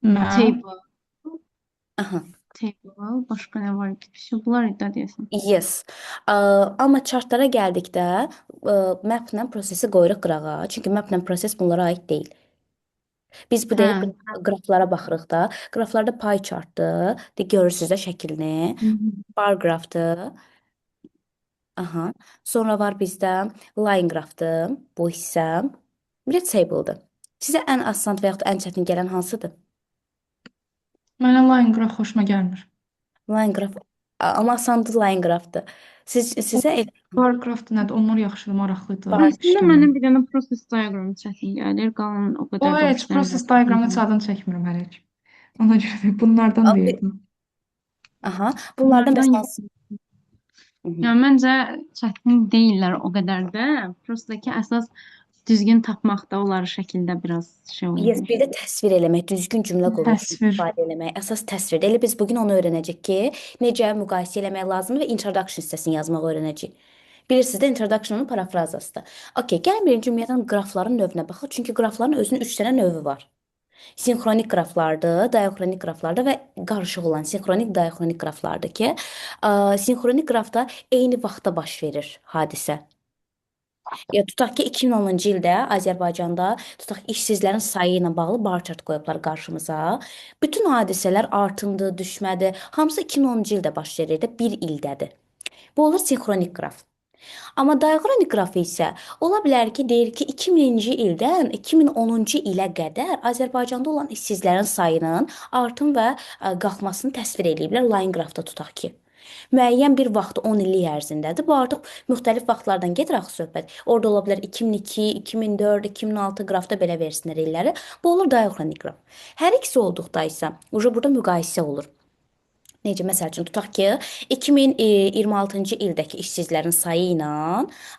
Map. Table. Aha. Table. Başqa nə var idi? Bir şey bunlar idi deyəsən. Yes. Ə, amma chartlara gəldikdə maplə prosesi qoyuruq qırağa. Çünki maplə proses bunlara aid deyil. Biz bu dəqiqə Hə. qraflara baxırıq da. Qraflarda pie chartdır. Görürsüz də şəklini. Hı hı. Bar qrafdır. Aha. Sonra var bizdə line qrafdır. Bu hissə. Bir də table'dır. Sizə ən asan və yaxud ən çətin gələn hansıdır? Mənə line graph xoşuma gəlmir. Line qraf. Amma asandır line qrafdır. O Sizə elə bar craft nədir? Onlar yaxşıdır, maraqlıdır bar. iş Əslində mənə görmək. Aha. bir dənə process diagram çətin gəlir. Qalan o O qədər də heç hoşuma proses gəlmir. diaqramı heç adını çəkmirəm hələ ki. Ona görə də bunlardan deyirdim. Aha. Bunlardan bəs Bunlardan hansı? Hı hı. yəni məncə çətin deyillər o qədər də. Prosta ki, əsas düzgün tapmaqda onları şəkildə biraz şey Yes, olur. bir də təsvir eləmək, düzgün cümlə quruluşu Təsvir. istifadə eləmək, əsas təsvirdə. Elə biz bu gün onu öyrənəcək ki, necə müqayisə eləmək lazımdır və introduction hissəsini yazmağı öyrənəcəyik. Bilirsiniz də introduction'un parafrazasıdır. Okay, gəlin birinci ümumiyyətlə qrafların növünə baxaq. Çünki qrafların özünün 3 dənə növü var. Sinxronik qraflardır, diaxronik qraflardır və qarışıq olan sinxronik, diaxronik qraflardır ki, sinxronik qrafda eyni vaxtda baş verir hadisə. Ya tutaq ki 2010-cu ildə Azərbaycanda tutaq işsizlərin sayı ilə bağlı bar chart qoyublar qarşımıza. Bütün hadisələr artımdı, düşmədi, hamısı 2010-cu ildə baş verir də, bir ildədir. Bu olur sinxronik qraf. Amma diaqronik qrafı isə ola bilər ki, deyir ki 2000-ci ildən 2010-cu ilə qədər Azərbaycanda olan işsizlərin sayının artım və qalxmasını təsvir ediblər line qrafda tutaq ki. Müəyyən bir vaxt 10 illik ərzindədir. Bu artıq müxtəlif vaxtlardan gedir axı söhbət. Orada ola bilər 2002, 2004, 2006 qrafda belə versinlər illəri. Bu olur diaqronik qraf. Hər ikisi olduqda isə burada müqayisə olur. Necə məsəl üçün tutaq ki, 2026-cı ildəki işsizlərin sayı ilə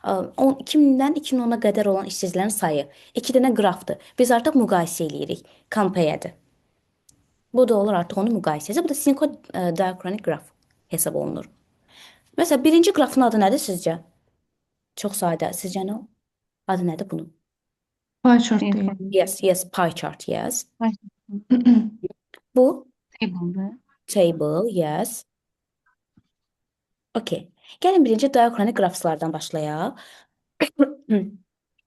2000-dən 2010-a qədər olan işsizlərin sayı iki dənə qrafdır. Biz artıq müqayisə eləyirik. Compare-dir. Bu da olur artıq onun müqayisəsi. Bu da diachronik qraf hesab olunur. Məsələn, birinci qrafın adı nədir sizcə? Çox sadə. Sizcə nə? Adı nədir bunun? Pie chart deyil. Sinxron. Yes, yes, pie chart, yes. Python Bu table-dır. table, yes. Okay. Gəlin birinci diachronik qraflardan başlayaq.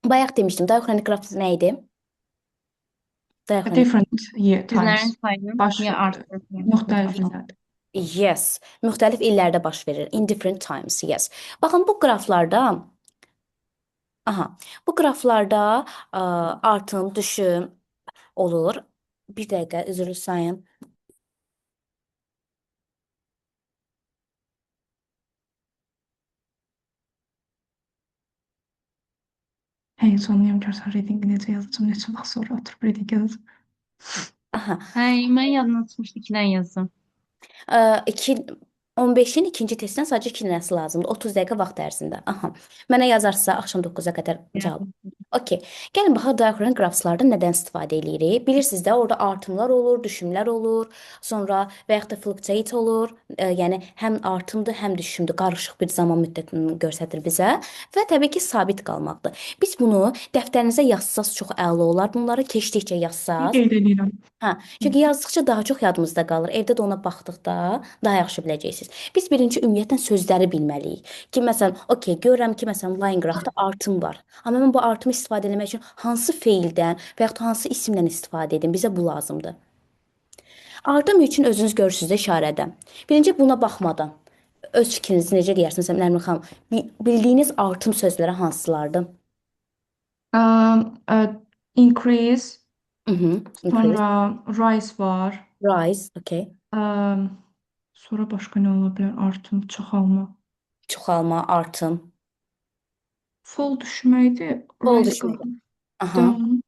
Bayaq demişdim, diachronik qraf nə idi? Diachronik. Different year Mhm. times. Baş Ya artıq. müxtəlif illərdə. Yes, müxtəlif illərdə baş verir. In different times, yes. Baxın bu qraflarda, aha, bu qraflarda artım, düşüm olur. Bir dəqiqə, üzrlü sayın. Heç anlayam görsən readingi necə yazacağım, neçə vaxt sonra oturub reading yazacağım. Aha. Hə, mən yadımdan çıxmışdı 2-dən yazdım. 15-in ikinci testdən sadəcə 2 dənəsi lazımdır. 30 dəqiqə vaxt ərzində. Aha. Mənə yazarsa axşam 9-a qədər cavab. Okay. Gəlin baxaq diachronik qrafslarda nədən istifadə eləyirik? Bilirsiniz də orada artımlar olur, düşümlər olur, sonra və yaxud da fluctuate olur. Yəni həm artımdır, həm düşümdür. Qarışıq bir zaman müddətini göstərir bizə və təbii ki, sabit qalmaqdır. Biz bunu dəftərinizə yazsaz çox əla olar. Bunları keçdikcə yazsaz. Qeyd edirəm. Hə, çünki yazdıqca daha çox yadımızda qalır. Evdə də ona baxdıqda daha yaxşı biləcəksiniz. Biz birinci ümumiyyətlə sözləri bilməliyik. Ki məsələn, okey, görürəm ki, məsələn, line qrafda artım var. Amma mən bu artımı istifadə etmək üçün hansı feildən və yaxud hansı isimdən istifadə edim? Bizə bu lazımdır. Artım üçün özünüz görürsüz də işarədə. Birinci buna baxmadan öz fikrinizi necə deyirsiniz Nərmin xanım? Bildiyiniz artım sözləri hansılardır? Increase, Increase, sonra rise var. rise, okay. Sonra başqa nə ola bilər? Artım, çoxalma. Çoxalma, artım, Fall düşməkdir. pol Rise düşmək. qalxın. Aha. Down.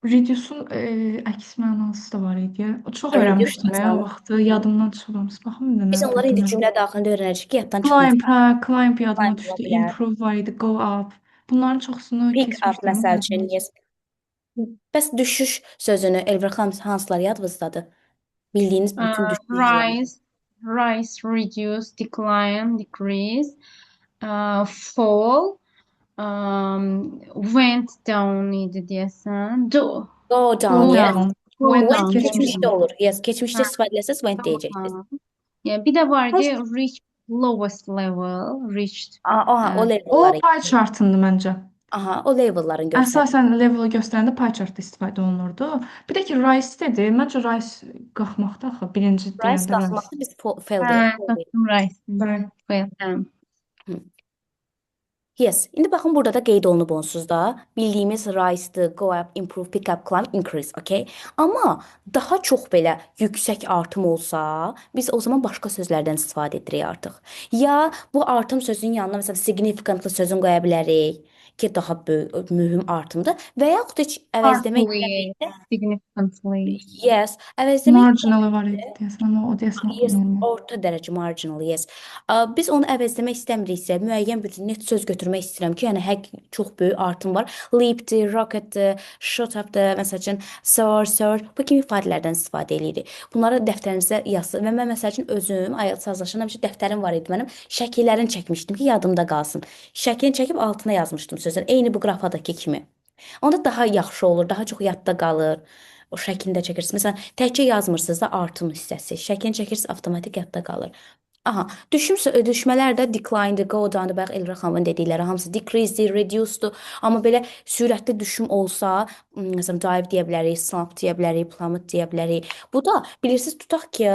Reduce-un əks mənası da var idi. Çox Reduce öyrənmişdim o məsələn. vaxtı. Yadımdan çıxıb hamısı. Baxım indi Biz nə onları indi dedim. cümlə daxilində öyrənəcəyik ki, yaddan çıxmasın. Climb, hə, climb yadıma Ola düşdü. bilər. Improve var idi, go up. Bunların çoxusunu Pick up keçmişdim ama məsəl üçün. yadımdan çıxıb. Yes. Bəs düşüş sözünü Elvin xanım hansılar yadınızdadır? Bildiyiniz bütün düşüşlər. Rise, rise, reduce, decline, decrease, fall, went down idi deyəsən. Do. Go down, Go yes. down. go Went Went down geçmişte keçmişdə. demək. olur. Yes, geçmişte Hə, istifadə etsəz went deyəcəksiniz. tamam. Yəni bir də var ki, Prost reach lowest level, reached. Aha, o o level'ları. pie chartındır məncə. Aha, o level'ların göstərir. Əsasən levelu göstərəndə pie chart istifadə olunurdu. Bir də ki rise dedi. Məncə rise qalxmaqda axı birinci Rise deyəndə rise. qalxmaqda biz fail Hə, deyək. dostum right. Bəli. Well, Yes. İndi baxın burada da qeyd olunub onsuz da. Bildiyimiz rise-dır, go up, improve, pick up, climb, increase, okay? Amma daha çox belə yüksək artım olsa, biz o zaman başqa sözlərdən istifadə edirik artıq. Ya bu artım sözünün yanına məsələn significantlı sözünü qoya bilərik ki, daha böyük, mühüm artımdır və yaxud da heç əvəzləmə partly, significantly. yes, əvəzləmə Marginalı var idi deyəsən, amma o deyəsən yes, normal. orta dərəcə marginal, yes. Biz onu əvəzləmək istəmiriksə, müəyyən bir net söz götürmək istəyirəm ki, yəni həqiq çox böyük artım var. Leapdir, rocketdir, shot updır, məsəl üçün soar, surge, bu kimi ifadələrdən istifadə edirik. Bunları dəftərinizə yazın və mən məsəl üçün özüm IELTS hazırlaşanda həmişə dəftərim var idi mənim. Şəkillərini çəkmişdim ki, yadımda qalsın. Şəklini çəkib altına yazmışdım sözlər. Eyni bu qrafadakı kimi. Onda daha yaxşı olur, daha çox yadda qalır. O şəklində çəkirsiniz. Məsələn, təkcə yazmırsınız da artım hissəsi. Şəklini çəkirsiniz, avtomatik yadda qalır. Aha, düşmələr də decline-dır, go down-dır, bayaq Elra xanımın dedikləri hamısı decrease-dir, reduce-dur. Amma belə sürətli düşüm olsa, məsələn, dive deyə bilərik, slump deyə bilərik, plummet deyə bilərik. Bu da bilirsiniz, tutaq ki,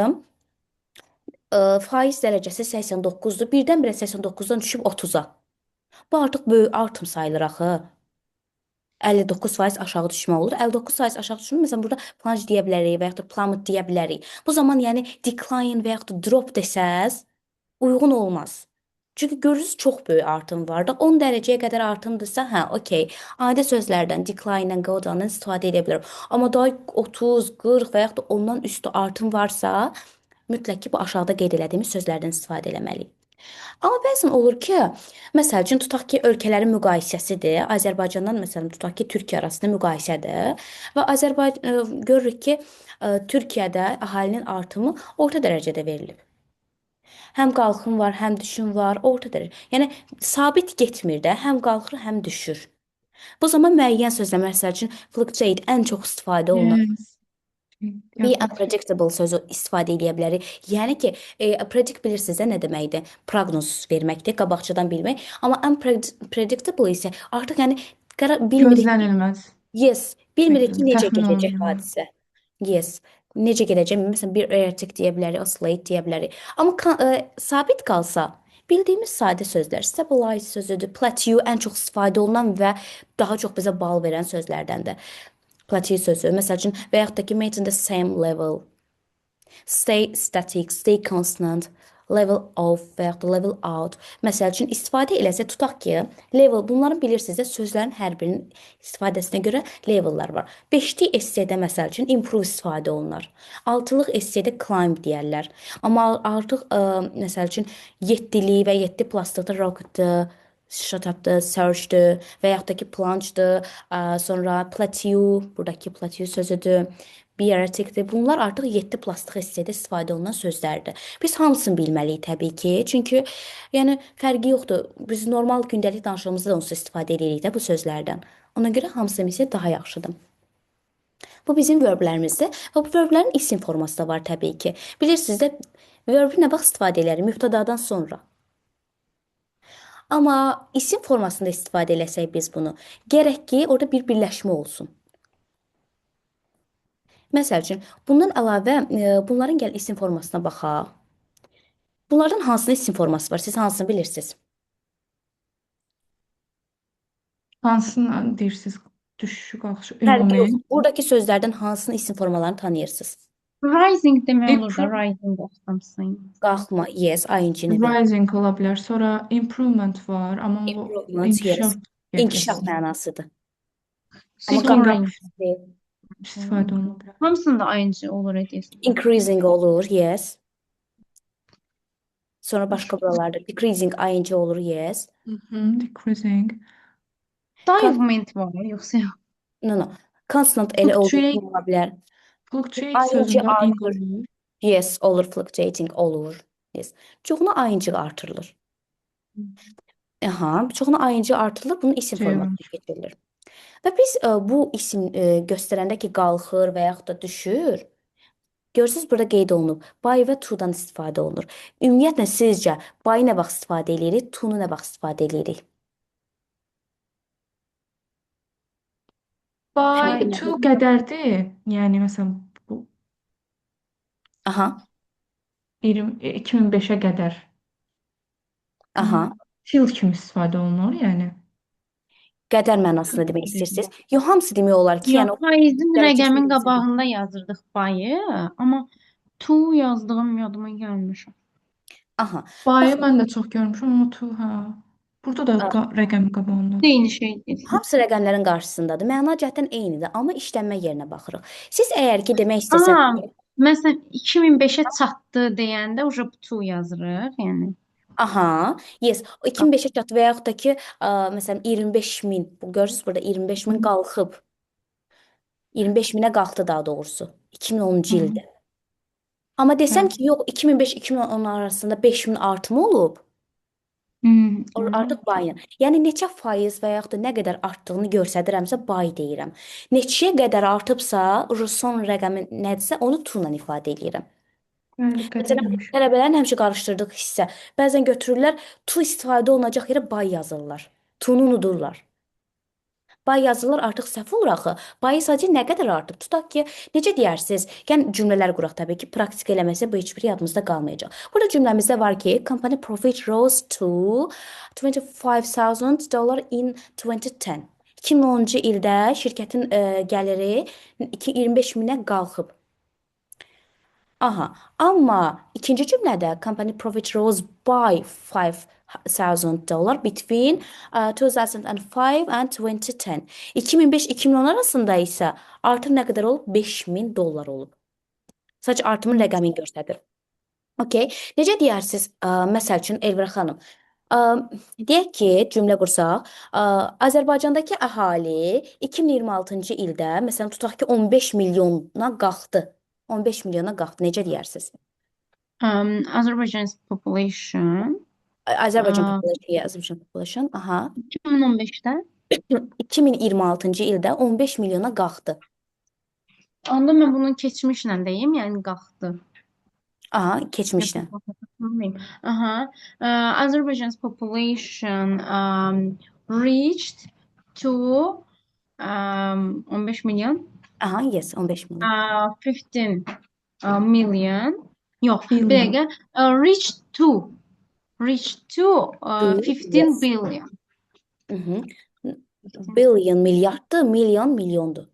faiz dərəcəsi 89-dur, birdən-birə 89-dan düşüb 30-a. Bu artıq böyük artım sayılır axı. 59% aşağı düşmə olur. 59% aşağı düşmə, məsələn, burada plunge deyə bilərik və yaxud da plummet deyə bilərik. Bu zaman yəni decline və yaxud da drop desəz uyğun olmaz. Çünki görürsüz çox böyük artım var da 10 dərəcəyə qədər artımdırsa, hə, okey. Adi sözlərdən, decline-dən, go down-dan istifadə edə bilərəm. Amma daha 30, 40 və yaxud da ondan üstü artım varsa, mütləq ki, bu aşağıda qeyd etdiyimiz sözlərdən istifadə etməliyik. Amma bəzən olur ki, məsəl üçün tutaq ki, ölkələrin müqayisəsidir. Azərbaycandan məsələn tutaq ki, Türkiyə arasında müqayisədir və görürük ki, Türkiyədə əhalinin artımı orta dərəcədə verilib. Həm qalxım var, həm düşüm var, orta dərəcə. Yəni sabit getmir də, həm qalxır, həm düşür. Bu zaman müəyyən sözlər, məsəl üçün fluctuate ən çox istifadə olunan Yes. be unpredictable sözü istifadə edə bilərik. Yəni ki, predict bilirsiniz də nə deməkdir? Proqnoz verməkdir, qabaqcadan bilmək. Amma unpredictable isə artıq yəni bilmirik. Gözlənilməz. Yes, bilmirik ki, necə Təxmin gedəcək olunmaz. hadisə. Yes, necə gedəcək? Məsələn, bir erratic deyə bilərik, oscillate deyə bilərik. Amma sabit qalsa, bildiyimiz sadə sözlər, stabilize sözüdür, plateau ən çox istifadə olunan və daha çox bizə bal verən sözlərdəndir. Plateau sözü, məsəl üçün, və yaxud da ki, maintain the same level, stay static, stay constant, level of və yaxud da level out. Məsəl üçün, istifadə eləsə, tutaq ki, level, bunların bilirsiniz də, sözlərin hər birinin istifadəsinə görə levellər var. 5-li essedə, məsəl üçün, improve istifadə olunur. 6-lıq essedə climb deyərlər. Amma artıq, məsəl üçün, 7-li və 7 pluslıqda rocketdır, shut up'dır, surge'dır və yaxud da ki plunge'dır, sonra plateau, buradakı plateau sözüdür, bioticdir. Bunlar artıq 7 plastik hissədə istifadə olunan sözlərdir. Biz hamısını bilməliyik təbii ki, çünki yəni fərqi yoxdur. Biz normal gündəlik danışığımızda da onsuz istifadə edirik də bu sözlərdən. Ona görə hamısı isə daha yaxşıdır. Bu bizim verblərimizdir və bu verblərin isim forması da var təbii ki. Bilirsiniz də verbi nə vaxt istifadə edirik? Mübtədadan sonra. Amma isim formasında istifadə eləsək biz bunu, gərək ki, orada bir birləşmə olsun. Məsəl üçün, bundan əlavə bunların gəl isim formasına baxaq. Bunlardan hansının isim forması var? Siz hansını bilirsiniz? Hansını deyirsiniz? Düşüşü, qalxışı, Fərqi yox. ümumi. Buradakı sözlərdən hansının isim formalarını tanıyırsınız? Rising demək olur da, Improve, rising of something. Qalxma, yes, ing-ni bilir. rising ola bilər. Sonra improvement var, amma o Improvement, yes. inkişaf İnkişaf gətirir. mənasıdır. Amma Sonra qalxmaq deyil. istifadə oluna bilər. Hamısında ing olur edirsən. Increasing olur, yes. Sonra başqa buralarda decreasing ing olur, yes. Decreasing. Divement var yoxsa yox? No. Constant elə olduğu Fluctuate, kimi ola bilər. fluctuate ing sözündə ing artır. olur. Yes, olur, fluctuating olur. Yes. Çoxuna ing artırılır. Aha, çoxuna ing artırılır, bunun isim Şey var. formasına keçirilir. Və biz bu isim göstərəndə ki, qalxır və yaxud da düşür, görürsüz burada qeyd olunub. Buy və to-dan istifadə olunur. Ümumiyyətlə sizcə buy nə vaxt istifadə edirik, to-nu nə vaxt istifadə edirik? By Fərqi to nədir? qədərdir. Yəni məsələn bu Aha, 2005-ə qədər aha. till kimi istifadə olunur, yəni. Qədər mənasında demək istəyirsiniz? Yox, hamısı demək olar ki, Yox, yəni o faizin gələcək rəqəmin sözü. qabağında yazırdıq bayı, amma to yazdığım yadıma gəlmir. Aha. Bayı Baxın, mən də çox görmüşəm, amma to, hə. Burada da rəqəmi qabağındadır. Eyni şeydir. hamısı rəqəmlərin qarşısındadır. Məna cəhətdən eynidir, amma işlənmə yerinə baxırıq. Siz əgər ki demək istəsəz, Aha, məsələn 2005-ə çatdı deyəndə uje to yazırıq, yəni. aha, yes, 2005-ə çatdı və yaxud da ki, məsələn 25 min, bu görürsüz burada 25 min qalxıb. 25 minə qalxdı daha doğrusu. 2010-cu Hı, ildə. Amma desəm hə. ki, yox, 2005-2010 arasında 5 min artımı olub, artıq bayın. Yəni neçə faiz və yaxud da nə qədər artdığını göstərirəmsə bay deyirəm. Neçəyə qədər artıbsa, son rəqəmi nədirsə, onu to ilə ifadə edirəm. Mən diqqət Məsələn, eləmişəm. tələbələrin həmişə qarışdırdığı hissə. Bəzən götürürlər, to istifadə olunacaq yerə bay yazırlar. To-nu unudurlar. Bay yazırlar artıq səhv olur axı. Bayı sadəcə nə qədər artıb? Tutaq ki, necə deyərsiniz? Yəni cümlələr quraq təbii ki, praktika eləməsə bu heç biri yadımızda qalmayacaq. Burada cümləmizdə var ki, company profit rose to $25,000 in 2010. 2010-cu ildə şirkətin gəliri 25 minə qalxıb. Aha, amma ikinci cümlədə company profit rose by $5,000 between 2005 and 2010. 2005-2010 arasında isə artım nə qədər olub? $5,000 olub. Sadəcə artımın rəqəmini göstərir. Okay. Necə deyərsiniz? Məsəl üçün Elvira xanım, deyək ki, cümlə qursaq, Azərbaycandakı əhali 2026-cı ildə, məsələn, tutaq ki, 15 milyona qalxdı. 15 milyona qalxdı. Necə deyərsiniz? Azerbaycan's population Azərbaycan population, Azərbaycan population, aha. 2015-də 2026-cı ildə 15 milyona qalxdı. onda mən bunu keçmişlə deyim, yəni qalxdı. Aha, keçmişdən. Aha. Azerbaycan's population reached to 15 milyon. Aha, yes, 15 milyon. 15 million. Yox, bir Billion. dəqiqə. Reached to 15 Yes. billion. Mhm. Billion milyarddır, milyon milyondur.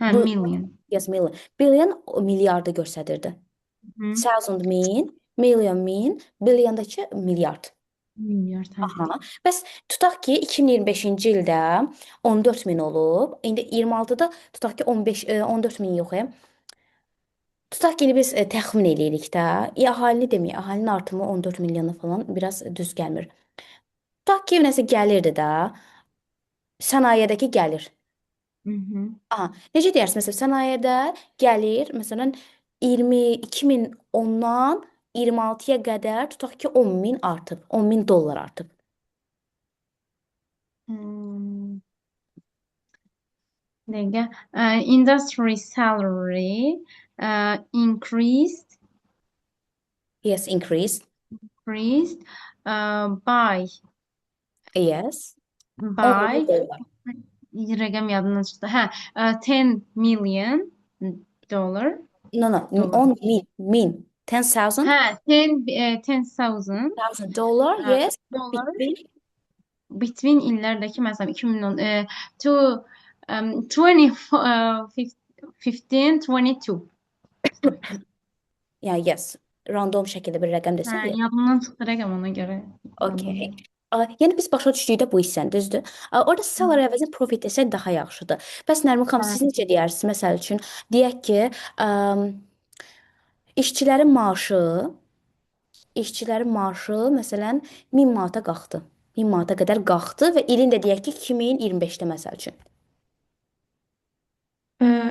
Hə, Bu- million. Yes, million. Billion o milyardı göstərirdi. Hı. Thousand min, million min, billiyondakı milyard. Milyard. Hə. Aha. Bəs tutaq ki 2025-ci ildə 14 min olub. İndi 26-da tutaq ki 14 min yox. Tutaq ki indi biz təxmin eləyirik də. Əhalini deməyək, əhalinin artımı 14 milyona falan biraz düz gəlmir. Tutaq ki nəsə gəlirdi də. Sənayedəki gəlir. Mhm. Aha, necə deyərsiniz? Məsələn, sənayedə gəlir, məsələn, 2010-dan 26-ya qədər tutaq ki 10 min artıb, 10 min dollar artıb. Bir dəqiqə. Industry salary increased Yes, increased. by Yes. 10 by min dollar. rəqəm yadımdan çıxdı. Hə, 10 million dollar. No, no, Dollar. 10 min. 10,000 Hə, 10,000 dollar, yes. dollar Between between illərdəki məsələn 2010 to 2015 22. yani yes. Random şəkildə bir rəqəm Hə, desək, yes. yadımdan çıxdı rəqəm ona görə. Okay. Yəni biz başa düşdükdə bu hissəni, düzdür? Orada salary əvəzinə profit desək daha yaxşıdır. Bəs Nərmin xanım, siz necə deyərsiniz? Məsəl üçün, deyək ki, işçilərin maaşı məsələn 1000 manata qalxdı. 1000 manata qədər qalxdı və ilin də deyək ki 2025-də məsəl üçün.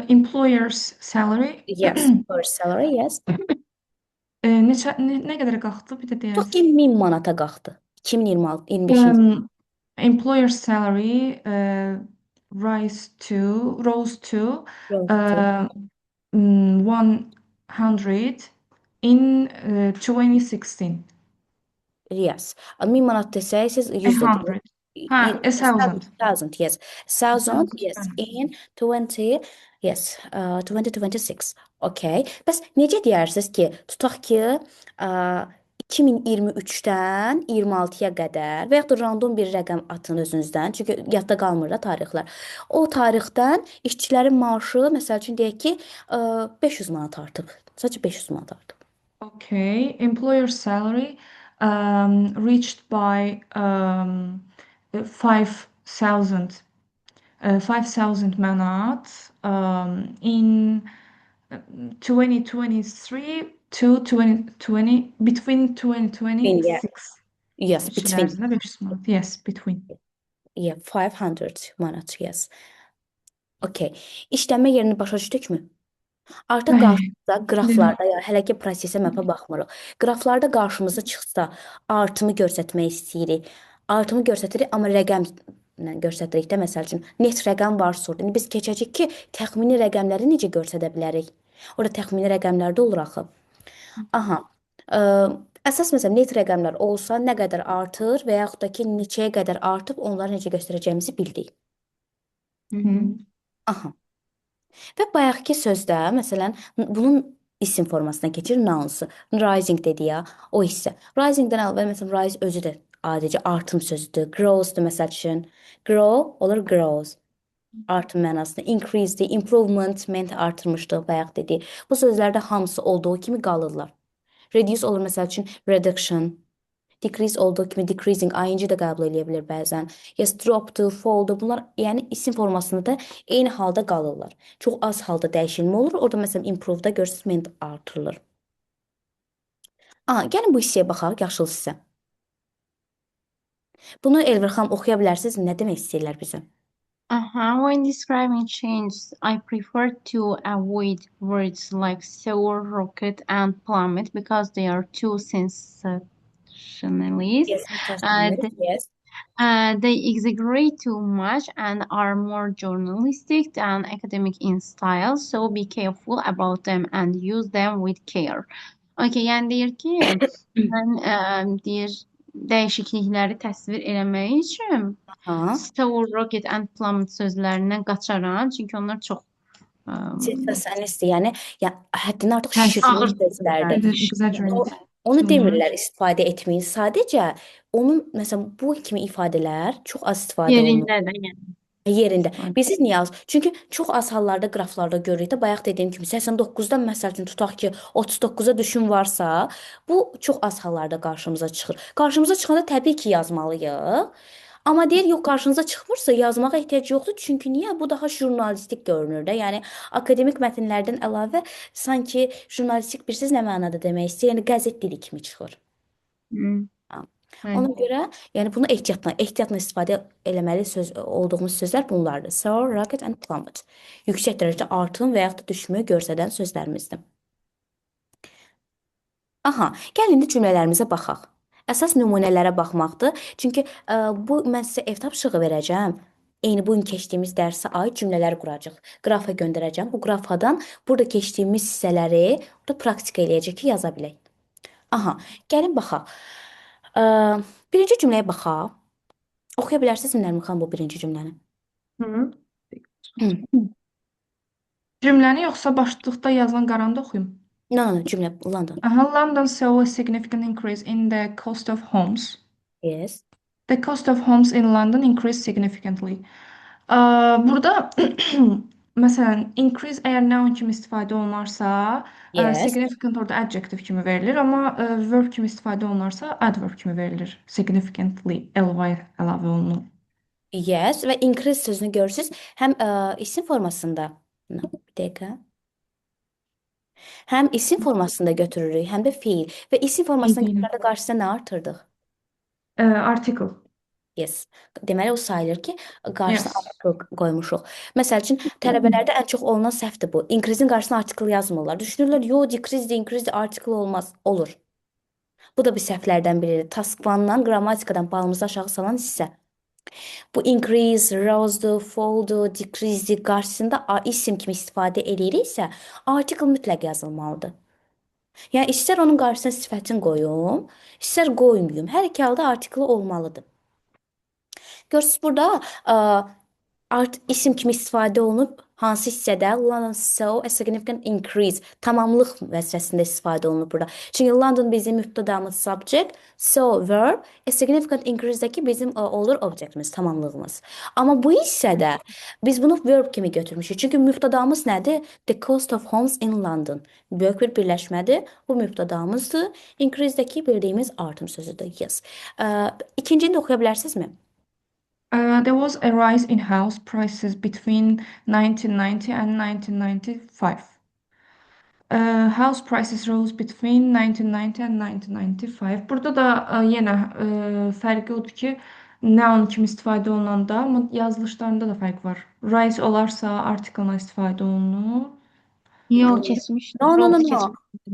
Employer's salary Yes, per salary, yes. nə qədər qalxdı? Bir də Tutaq ki deyərsiniz. 1000 manata qalxdı. 2026, 25-ci. Employer's salary rose to Rose. uh, 100 in 2016. Yes. 1000 manat desək, siz 100 dediniz. 100. Ha, a thousand. 1000, yes. A 1000, thousand. yes. In 20, yes. 2026. Okay. Bəs necə deyirsiniz ki, tutaq ki, 2023-dən 26-ya qədər və yaxud da random bir rəqəm atın özünüzdən, çünki yadda qalmır da tarixlər. O tarixdən işçilərin maaşı, məsəl üçün deyək ki, 500 manat artıb. Sadəcə 500 manat artıb. Okay. Employer salary reached by 5,000 5,000 manat in 2023 to 2020 between Yeah. 2026. Yes, İşçi between. ərzində 500 manat. Yes, between. Yeah, 500 manat, yes. Okay. İşlənmə yerini başa düşdükmü? Artıq Bəli. qarşımıza qraflarda, ya hələ ki prosesə mapa baxmırıq. Qraflarda qarşımıza çıxsa, artımı göstərmək istəyirik. Artımı göstəririk, amma rəqəmlə göstəririk də, məsəl üçün net rəqəm var sorda. İndi biz keçəcəyik ki, təxmini rəqəmləri necə göstərə bilərik? Orada təxmini rəqəmlər də olur axı. Aha. Ə, Əsas məsələn net rəqəmlər olsa nə qədər artır və yaxud da ki, neçəyə qədər artıb onları necə göstərəcəyimizi bildik. Aha. Və bayaqki sözdə, məsələn, bunun isim formasına keçir nouns. Rising dedi ya, o hissə. Risingdən əlavə məsələn rise özü də adicə artım sözüdür. Growsdur məsəl üçün. Grow olur grows. Artım mənasında. Increasedir, improvement, ment artırmışdıq bayaq dedi. Bu sözlərdə hamısı olduğu kimi qalırlar. Reduce olur məsəl üçün reduction. Decrease olduğu kimi decreasing ing də qəbul edə bilər bəzən. Yes, dropdur, falldur. Bunlar yəni isim formasında da eyni halda qalırlar. Çox az halda dəyişilmə olur. Orada məsələn improve-da görürsüz ment artırılır. Gəlin bu hissəyə baxaq, yaşıl hissə. Bunu Elvir xanım oxuya bilərsiniz. Nə demək istəyirlər bizə? When describing changes, I prefer to avoid words like soar, rocket, and plummet because they are too sensationalist. Yes, yes. They exaggerate too much and are more journalistic than academic in style, so be careful about them and use them with care. Okay, yəni deyir ki, mən deyir dəyişiklikləri təsvir eləmək üçün Ha. sour, rocket and plummet sözlərindən qaçaram, çünki onlar çox Sensationalist yəni həddindən artıq Ağır şişirilmiş sözlərdir. Exaggerate. Onu demirlər istifadə etməyin. Sadəcə onun məsələn bu kimi ifadələr çox az istifadə olunur. yerində də yəni. Yerində. Bilirsiniz niyə az? Çünki çox az hallarda qraflarda görürük də bayaq dediyim kimi 89-dan məsəl üçün tutaq ki 39-a düşün varsa, bu çox az hallarda qarşımıza çıxır. Qarşımıza çıxanda təbii ki yazmalıyıq. Amma deyir yox qarşınıza çıxmırsa yazmağa ehtiyac yoxdur. Çünki niyə? Bu daha jurnalistik görünür də. Yəni akademik mətnlərdən əlavə sanki jurnalistik bilirsiz nə mənada demək istəyir? Yəni qəzet dili kimi çıxır. Ona görə yəni bunu ehtiyatla istifadə eləməli olduğumuz sözlər bunlardır. Soar, rocket and plummet. Yüksək dərəcədə artım və yaxud da düşmü göstərən sözlərimizdir. Gəlin indi cümlələrimizə baxaq. Əsas nümunələrə baxmaqdır. Çünki bu mən sizə ev tapşırığı verəcəm. Eyni bu gün keçdiyimiz dərsə aid cümlələr quracağıq. Qrafa göndərəcəm. Bu qrafadan burada keçdiyimiz hissələri burada praktika eləyəcək ki, yaza bilək. Gəlin baxaq. Birinci cümləyə baxaq. Oxuya bilərsiniz Nərmin xanım bu birinci cümləni? Cümləni yoxsa başlıqda yazılan qaranda oxuyum? No, cümlə London. London saw a significant increase in the cost of homes. Yes. The cost of homes in London increased significantly. Burada məsələn increase əgər noun kimi istifadə olunarsa, Yes. significant orada adjective kimi verilir, amma verb kimi istifadə olunarsa adverb kimi verilir. Significantly ly əlavə olunur. Yes və increase sözünü görürsüz həm isim formasında. Bir dəqiqə. Həm isim formasında götürürük, həm də fiil. Və isim formasında götürəndə qarşısına nə artırdıq? Article. Yes. Deməli o sayılır ki, qarşısına Yes. article qoymuşuq. Məsəl üçün tələbələrdə ən çox olunan səhvdir bu. Increase-in qarşısına article yazmırlar. Düşünürlər, yo decrease article olmaz. Olur. Bu da bir səhvlərdən biridir. Task 1-dan qrammatikadan balımızı aşağı salan hissə. Bu increase, rose-dur, fall-dur, decrease-dir qarşısında isim kimi istifadə eləyiriksə, article mütləq yazılmalıdır. Yəni istər onun qarşısına sifətin qoyum, istər qoymayım. Hər iki halda article olmalıdır. Görürsüz burada isim kimi istifadə olunub hansı hissədə? London saw a significant increase. Tamamlıq vəzifəsində istifadə olunub burada. Çünki London bizim mübtədamız subject, saw verb, a significant increase-dəki bizim olur objectimiz, tamamlığımız. Amma bu hissədə biz bunu verb kimi götürmüşük. Çünki mübtədamız nədir? The cost of homes in London. Böyük bir birləşmədir. Bu mübtədamızdır. Increase-dəki bildiyimiz artım sözüdür. Yes. İkincini də oxuya bilərsinizmi? There was a rise in house prices between 1990 and 1995. House prices rose between 1990 and 1995. Burada da yenə fərqi odur ki, noun kimi istifadə olunanda, amma yazılışlarında da fərq var. Rise olarsa article-la istifadə olunur. Yok kesmiştim. No, no, no, Rose no. kesmiştim.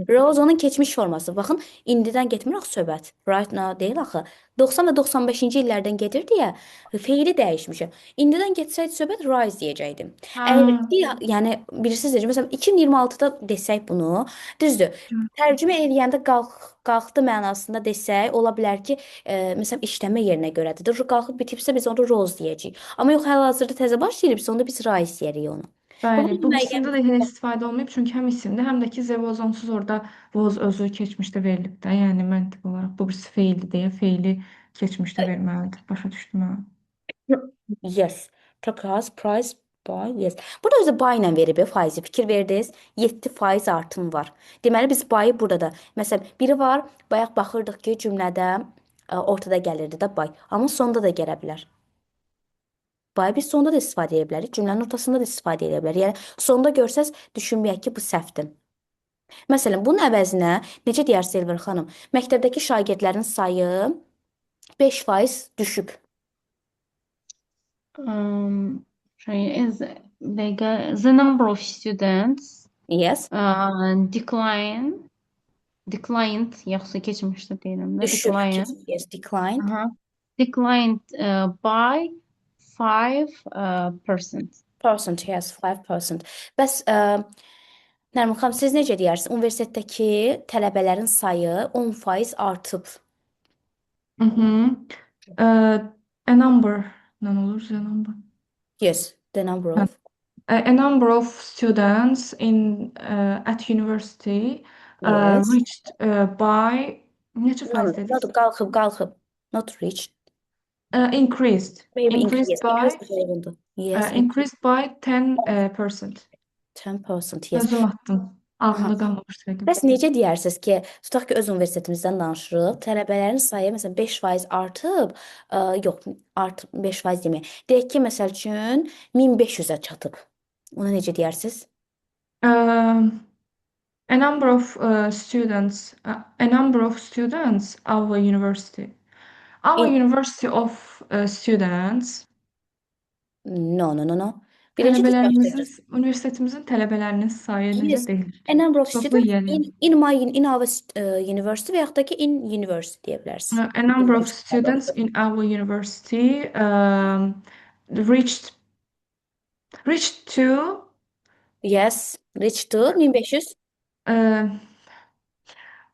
Rose onun keçmiş forması. Baxın, indidən getmir axı söhbət. Right now deyil axı. 90 və 95-ci illərdən gedir deyə feili dəyişmişəm. İndidən getsəydi söhbət rise deyəcəkdim. Əgər yəni bilirsiniz necə, məsələn 2026-da desək bunu, düzdür. Tərcümə eləyəndə qalxdı mənasında desək, ola bilər ki, məsələn işləmə yerinə görədir. Qalxıb bitibsə biz onu rose deyəcəyik. Amma yox, hal-hazırda təzə başlayırıbsa onda biz rise deyərik onu. Bəli, bu müəyyən qismdə də elə istifadə olmayıb, çünki həm isimdə, həm də ki, there was onsuz orada was özü keçmişdə verilib də, yəni məntiq olaraq bu birisi feildir deyə feili keçmişdə verməlidir. Başa düşdüm mən. Yes. Takas, price, buy, yes. Burada özü buy ilə verib faizi. Fikir verdiniz. 7% artım var. Deməli biz buy-ı burada da. Məsələn, biri var, bayaq baxırdıq ki, cümlədə ortada gəlirdi də buy. Amma sonda da gələ bilər. Buy biz sonda da istifadə edə bilərik. Cümlənin ortasında da istifadə edə bilərik. Yəni sonda görsəz düşünməyək ki, bu səhvdir. Məsələn, bunun əvəzinə necə deyər Silver xanım? Məktəbdəki şagirdlərin sayı 5% düşüb. Is the number of students Yes. declined yoxsa keçmişdə deyirəm də Düşüb. declined. Yes, declined. Aha. Declined by 5%. Percent, yes, 5%. Bəs Nərmin xanım, siz necə deyirsiniz? Universitetdəki tələbələrin sayı 10% artıb. A number, nə olur? A number. Yes, the number of. A number of students in at university Yes. reached by necə faiz No, dediniz? qalxıb. Not reached. Increased. Maybe Increased increased. by Increased daha uyğundur. Yes, increased by 10%. 10%. Yes. Özüm atdım. Ağlımda qalmamışdı. Bəs necə deyirsiniz ki, tutaq ki, öz universitetimizdən danışırıq, tələbələrin sayı məsələn 5% artıb, yox, artıb 5% deməyək. Deyək ki, məsəl üçün 1500-ə çatıb. Ona necə deyirsiniz? A number of students our university. Our university of students No, no, no, no. Birinci düz başlayacağız. Universitetimizin tələbələrinin sayı necə Yes. deyilir? A number of Bax, bu students yəni. in my university və yaxud da ki in university deyə bilərsiniz. A number of students in our university reached to Yes, reach to 1500.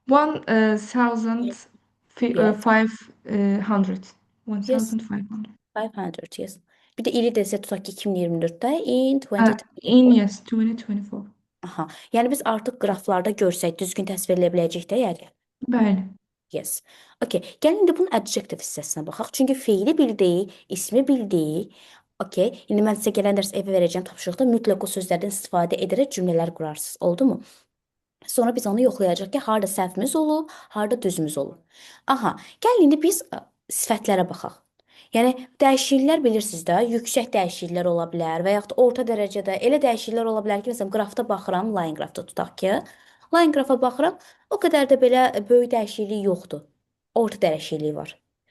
1,500. Yes. 1,500. 500, yes. Bir də ili desə tutaq ki 2024-də in 2024. Yes, 2024. Aha. Yəni biz artıq qraflarda görsək düzgün təsvir edə biləcəyik də yəni. Bəli. Yes. Okay. Gəlin indi bunun adjective hissəsinə baxaq. Çünki feili bildik, ismi bildik. Okay. İndi mən sizə gələn dərs evə verəcəyim tapşırıqda mütləq o sözlərdən istifadə edərək cümlələr qurarsınız. Oldu mu? Sonra biz onu yoxlayacağıq ki, harda səhvimiz olub, harda düzümüz olub. Aha. Gəlin indi biz sifətlərə baxaq. Yəni dəyişikliklər bilirsiniz də, yüksək dəyişikliklər ola bilər və yaxud da orta dərəcədə elə dəyişikliklər ola bilər ki, məsələn qrafda baxıram, line qrafda tutaq ki, line qrafa baxıram, o qədər də belə böyük dəyişiklik yoxdur. Orta dəyişiklik var.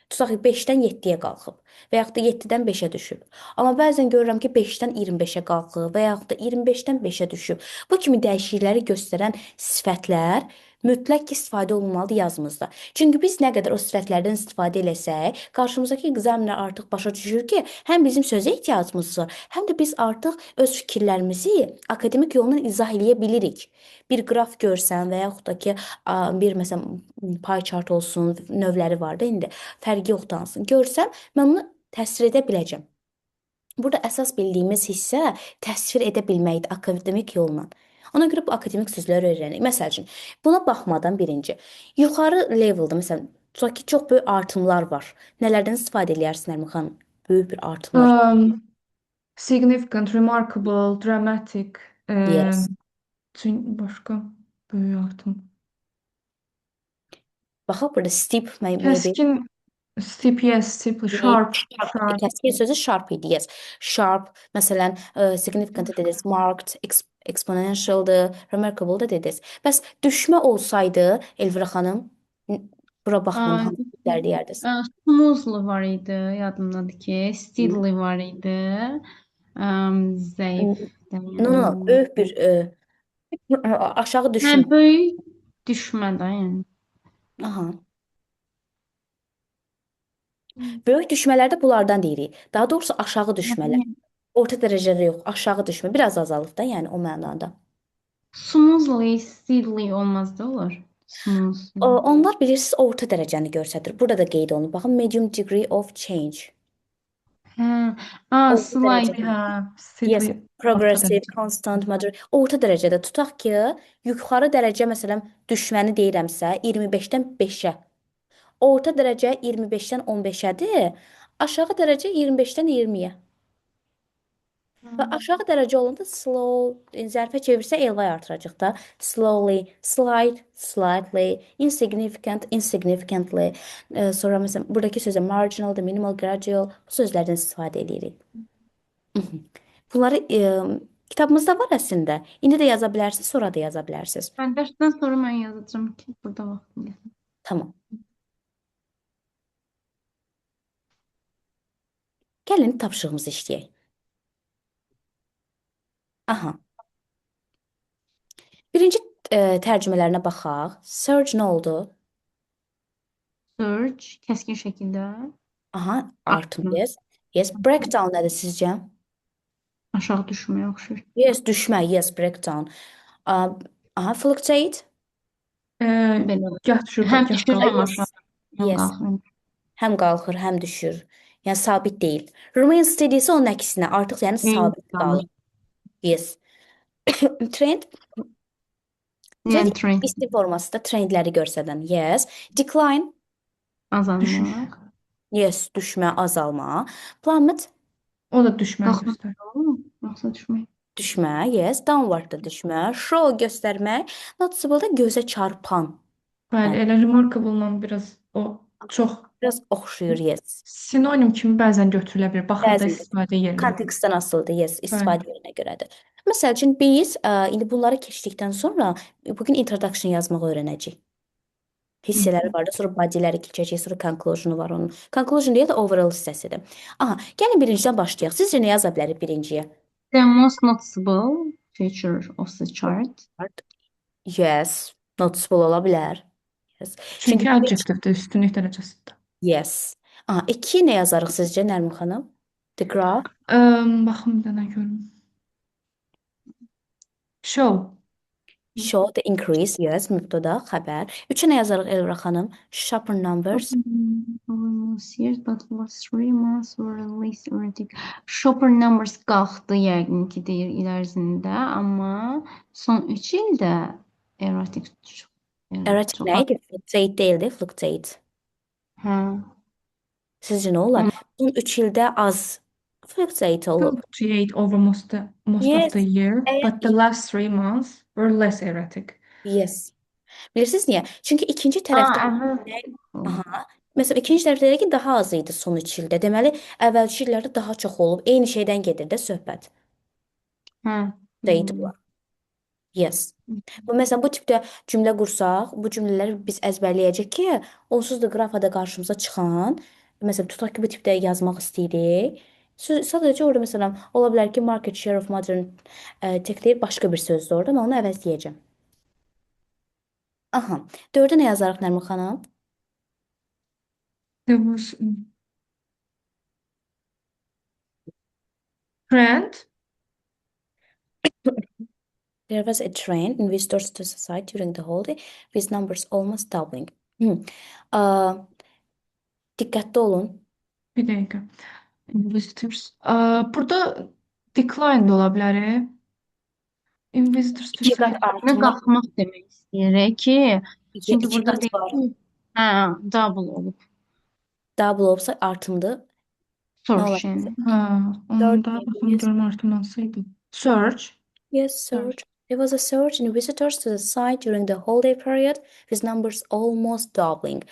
Tutaq ki 5-dən 7-yə qalxıb və yaxud da 7-dən 5-ə düşüb. Amma bəzən görürəm ki 5-dən 25-ə qalxıb və yaxud da 25-dən 5-ə düşüb. Bu kimi dəyişiklikləri göstərən sifətlər Mütləq ki, istifadə olunmalıdır yazımızda. Çünki biz nə qədər o sifətlərdən istifadə eləsək, qarşımızdakı ekzaminlər artıq başa düşür ki, həm bizim sözə ehtiyacımız var, həm də biz artıq öz fikirlərimizi akademik yolla izah eləyə bilirik. Bir qraf görsən və yaxud da ki, bir məsələn pie chart olsun, növləri var da indi, fərqi yoxdansın. Görsəm, mən onu təsvir edə biləcəm. Burada əsas bildiyimiz hissə təsvir edə bilməkdir akademik yolla. Ona görə bu akademik sözləri öyrənirik. Məsəl üçün, buna baxmadan birinci, yuxarı leveldə məsələn, tutaq ki, çox böyük artımlar var. Nələrdən istifadə edərsən Nərmin xanım? Böyük bir artımlar. Significant, remarkable, dramatic, Yes. başqa böyük artım. Baxaq burada steep maybe. Kəskin, steep, yes, steep, sharp, sharp. Kəskin sözü sharp idi, yes. Sharp, məsələn, significant dediniz, marked, exponentialdır, remarkable da dediniz. Bəs düşmə olsaydı, Elvira xanım, bura baxmam, Aa, hansı sözlər deyərdiniz? Smoothly var idi, yadımdadır ki. Steadily var idi. Zayıf da No, no, yəni. böyük bir aşağı Hə, düşmə. böyük düşmə də yəni. Aha. Böyük düşmələrdə bunlardan deyirik. Daha doğrusu aşağı düşmələr. Orta dərəcədə yox, aşağı düşmə. Biraz azalıb da, yəni o mənada. Smoothly, steadily olmaz da olur. Smoothly. Onlar bilirsiniz orta dərəcəni göstərir. Burada da qeyd olunub. Baxın, medium degree of change. Hə, Orta slight. dərəcədə. Hə, Yes, steadily, progressive, orta constant, moderate. Orta dərəcədə tutaq ki, yuxarı dərəcə məsələn düşməni deyirəmsə 25-dən 5-ə. Orta dərəcə 25-dən 15-ədir. Aşağı dərəcə 25-dən 20-yə. Və aşağı dərəcə olanda slow, zərfə çevirsə elvay artıracaq da. Slowly, slight, slightly, insignificant, insignificantly. Sonra məsələn buradakı sözə marginal, minimal, gradual bu sözlərdən istifadə edirik. Bunları kitabımızda var əslində. İndi də yaza bilərsiniz, sonra da yaza bilərsiniz. Mən dərsdən sonra mən yazacağım ki, burada vaxtım yox. Tamam. Gəlin tapşırığımızı işləyək. Aha. Birinci tərcümələrinə baxaq. Surge nə oldu? Surge, kəskin şəkildə Aha, artım. artım. Yes. Yes. Breakdown nədir sizcə? Aşağı düşməyə oxşur. Yes, düşmə. Yes, breakdown. Aha, fluctuate. Belə. Gah düşür, Həm gah düşür, həm qalxır. aşağı. Həm Yes. qalxır. Həm qalxır, həm düşür. Yəni sabit deyil. Remain steady isə onun əksinə, artıq yəni sabit qalır. Yes. Trend Yəni trend isim forması da trendləri göstərən. Yes. Decline. azalmaq. Yes, düşmə, azalma. Plummet. O da düşməni Qalxmaq. göstərir. Yoxsa düşmək. Düşmə. Yes. Downward da düşmə. Show göstərmək. Noticeable da gözə çarpan. Bəli, elə remarkable-la biraz o çox Biraz oxşuyur. Yes. sinonim kimi bəzən götürülə bilər. Baxırda Bəzən istifadə yerinə. kontekstdən asılıdır. Yes, istifadə yerinə görədir. Məsəl üçün biz indi bunları keçdikdən sonra bugün introduction yazmağı öyrənəcəyik. Hissələri var da, sonra bodyləri keçəcək, sonra conclusionu var onun. Conclusion deyə də overall hissəsidir. Aha, gəlin birincidən başlayaq. Sizcə nə yaza bilərik birinciyə? The most noticeable feature of the chart. Yes, noticeable ola bilər. Yes. Çünki adjectivdir, üstünlük dərəcəsində. Yes. Aha, 2 nə yazarıq sizcə Nərmin xanım? The graph. Baxım bir dənə görüm. Show. Show the increase. Yes, mübtəda, xəbər. 3-ə nə yazarıq Elvira xanım? Sharper numbers. Almost years, but last 3 months were least erratic. Shopper numbers qalxdı yəqin ki deyir il ərzində, amma son 3 ildə erratic çox. Erratic çox nə idi? Fluctuate deyildi, fluctuate. Hə. Sizcə nə olar? Son 3 ildə az fluctuate olub. Fluctuate over most Yes. of the year, but the last 3 months were less erratic. Yes. Bilirsiniz niyə? Çünki ikinci tərəfdə aha. Məsələn, ikinci tərəfdə deyir ki, daha az idi son 3 ildə. Deməli, əvvəlki illərdə daha çox olub. Eyni şeydən gedir də söhbət. Hə. Deyirlər. Yes. Bu məsələn bu tipdə cümlə qursaq, bu cümlələri biz əzbərləyəcək ki, onsuz da qrafada qarşımıza çıxan, məsələn tutaq ki, bu tipdə yazmaq istəyirik. Sadəcə orada məsələn ola bilər ki, market share of modern tech deyib başqa bir sözdür orada, mən onu əvəzləyəcəm. Aha. 4-ə nə yazarıq Nərmin xanım? There was trend. There was a trend in visitors to the site during the holiday with numbers almost doubling. Aa, dikkatli olun. Bir dəqiqə. Investors. Burada decline də ola bilər. Investors to 2 qat site. Ne artımı, qalxmaq demək istəyir ki, çünki 2 burada qat deyir var. ki, hə, double olub. Double olsa artımdır. Nə Sortion. olacaq? Ha, onda baxım 4 görüm artım hansıydı. Search. Yes, surge. There was a surge in visitors to the site during the holiday period with numbers almost doubling.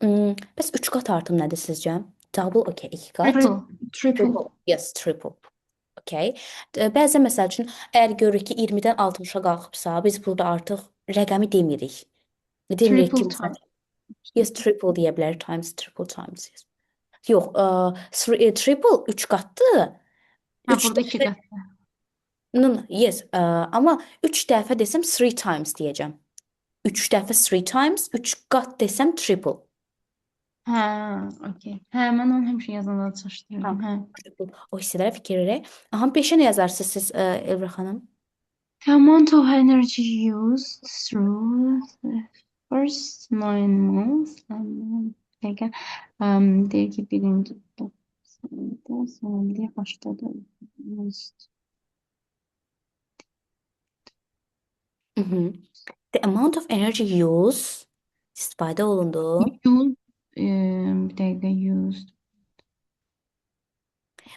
Bəs 3 qat artım nədir sizcə? Double, okay, 2 qat. Triple. Triple. Yes, triple. Okay. Bəzən məsəl üçün əgər görürük ki 20-dən 60-a qalxıbsa, biz burada artıq rəqəmi demirik. Demirik ki, Triple məsələn, time. yes, triple deyə bilərik, times, triple times. Yes. Yox, triple 3 qatdır. Ha, 3 burada 2 dəfə, qat. no, no, yes, amma 3 dəfə desəm 3 times deyəcəm. 3 dəfə 3 times, 3 qat desəm triple. Hə, okey. Hə, mən onu həmişə yazanda Ha, çaşdırıram. Hə. triple. O hissələrə fikir verək. Aha, 5-ə nə yazarsınız siz, Elvira xanım? The amount of energy used through the first 9 months. Peki, deyir ki, birinci sonunda başladı. Mhm. The amount of energy used istifadə olundu. Used, bir dəqiqə used.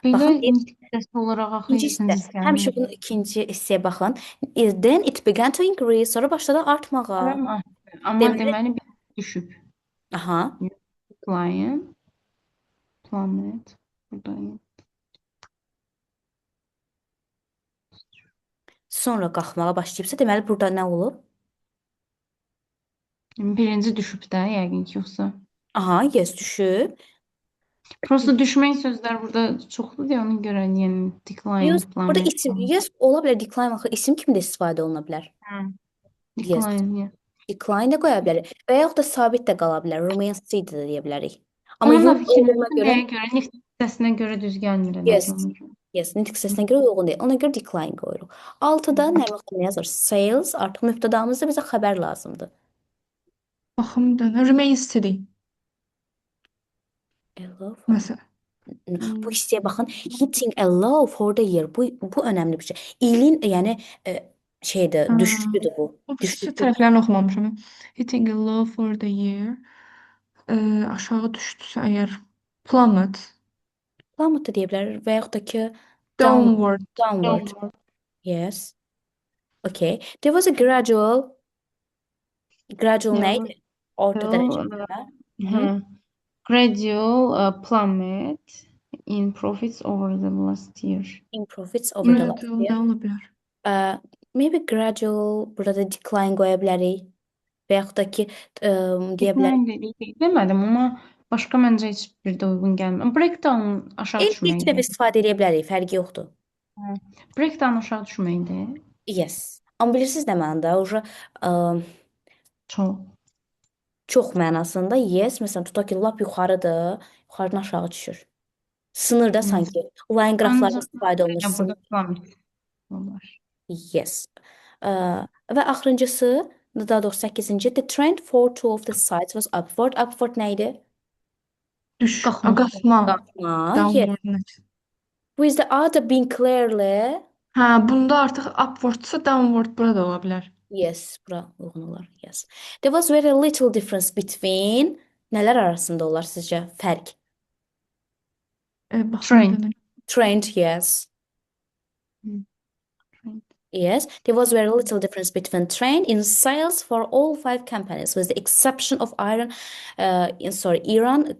Belə Baxın, indeksiyası olaraq axı İkinci heç hissə. nə Həmişə gəlmir. bunun ikinci hissəyə baxın. Then it began to increase. Sonra başladı artmağa. Amma Deməli, deməli bir düşüb. aha. Client, planet, buradayım. Sonra qalxmağa başlayıbsa, deməli burada nə olub? Birinci düşüb də yəqin ki, yoxsa. Aha, yes, düşüb. Prosta düşmək sözlər burada çoxdur deyə ona görə yəni decline, Yes, burada planet. isim, yes, ola bilər decline axı isim kimi də istifadə oluna bilər. Hə, Yes, decline, yeah. decline də qoya bilərik. Və yaxud da sabit də qala bilər. Remains idi də deyə bilərik. Amma Onun da yox fikrini olduğuna görə, nəyə görə, neft hissəsinə görə düz gəlmir elə yes, ki ona görə. yes, nitq səsinə görə uyğun deyil. Ona görə decline qoyuruq. 6-da nə vaxt nə yazır? Sales, artıq mübtədamızda bizə xəbər lazımdır. Baxım da remain steady. Hello. Məsələn. Bu hissəyə baxın. Hitting a low for the year. Bu önəmli bir şey. İlin, yəni şeydir, düşüşüdür bu. O birisi Düşüşü. tərəflərini oxumamışam. Hitting a low for the year. Aşağı düşdüsə əgər plummet. Plummet da deyə bilərik və yaxud da ki Downward. downward. Yes. Okay. There was a gradual neydi? Orta dərəcədə. Hə. Gradual plummet in profits over the last year. In profits over the last Gradual year. da ola bilər. Maybe gradual burada decline qoya bilərik. Və yaxud da ki deyə bilərik. Decline demədim, amma başqa məncə heç bir də uyğun gəlmir. Breakdown aşağı İlk dəfə düşməkdir. istifadə edə bilərik, fərqi yoxdur. Breakdown aşağı düşməkdir. Yes. Amma bilirsiniz nə mənada? Çox. Çox mənasında yes, məsələn tutaq ki, lap yuxarıdır, yuxarıdan aşağı düşür. Sınırda sanki. Line qrafları istifadə olunur. Burada plummet var. Yes. Və axırıncısı, daha doğrusu 8-ci, the trend for two of the sides was upward. Upward nə idi? Qalxmaq. Qalxma. Qalxma. Yes. Downward. With the other being clearly. Hə, bunda artıq upwardsa downward burada ola bilər. Yes, bura uyğun olar. Yes. There was very little difference between nələr arasında olar sizcə fərq? Baxın. Trend, yes. Yes, there was very little difference between trend in sales for all 5 companies, with the exception of Iran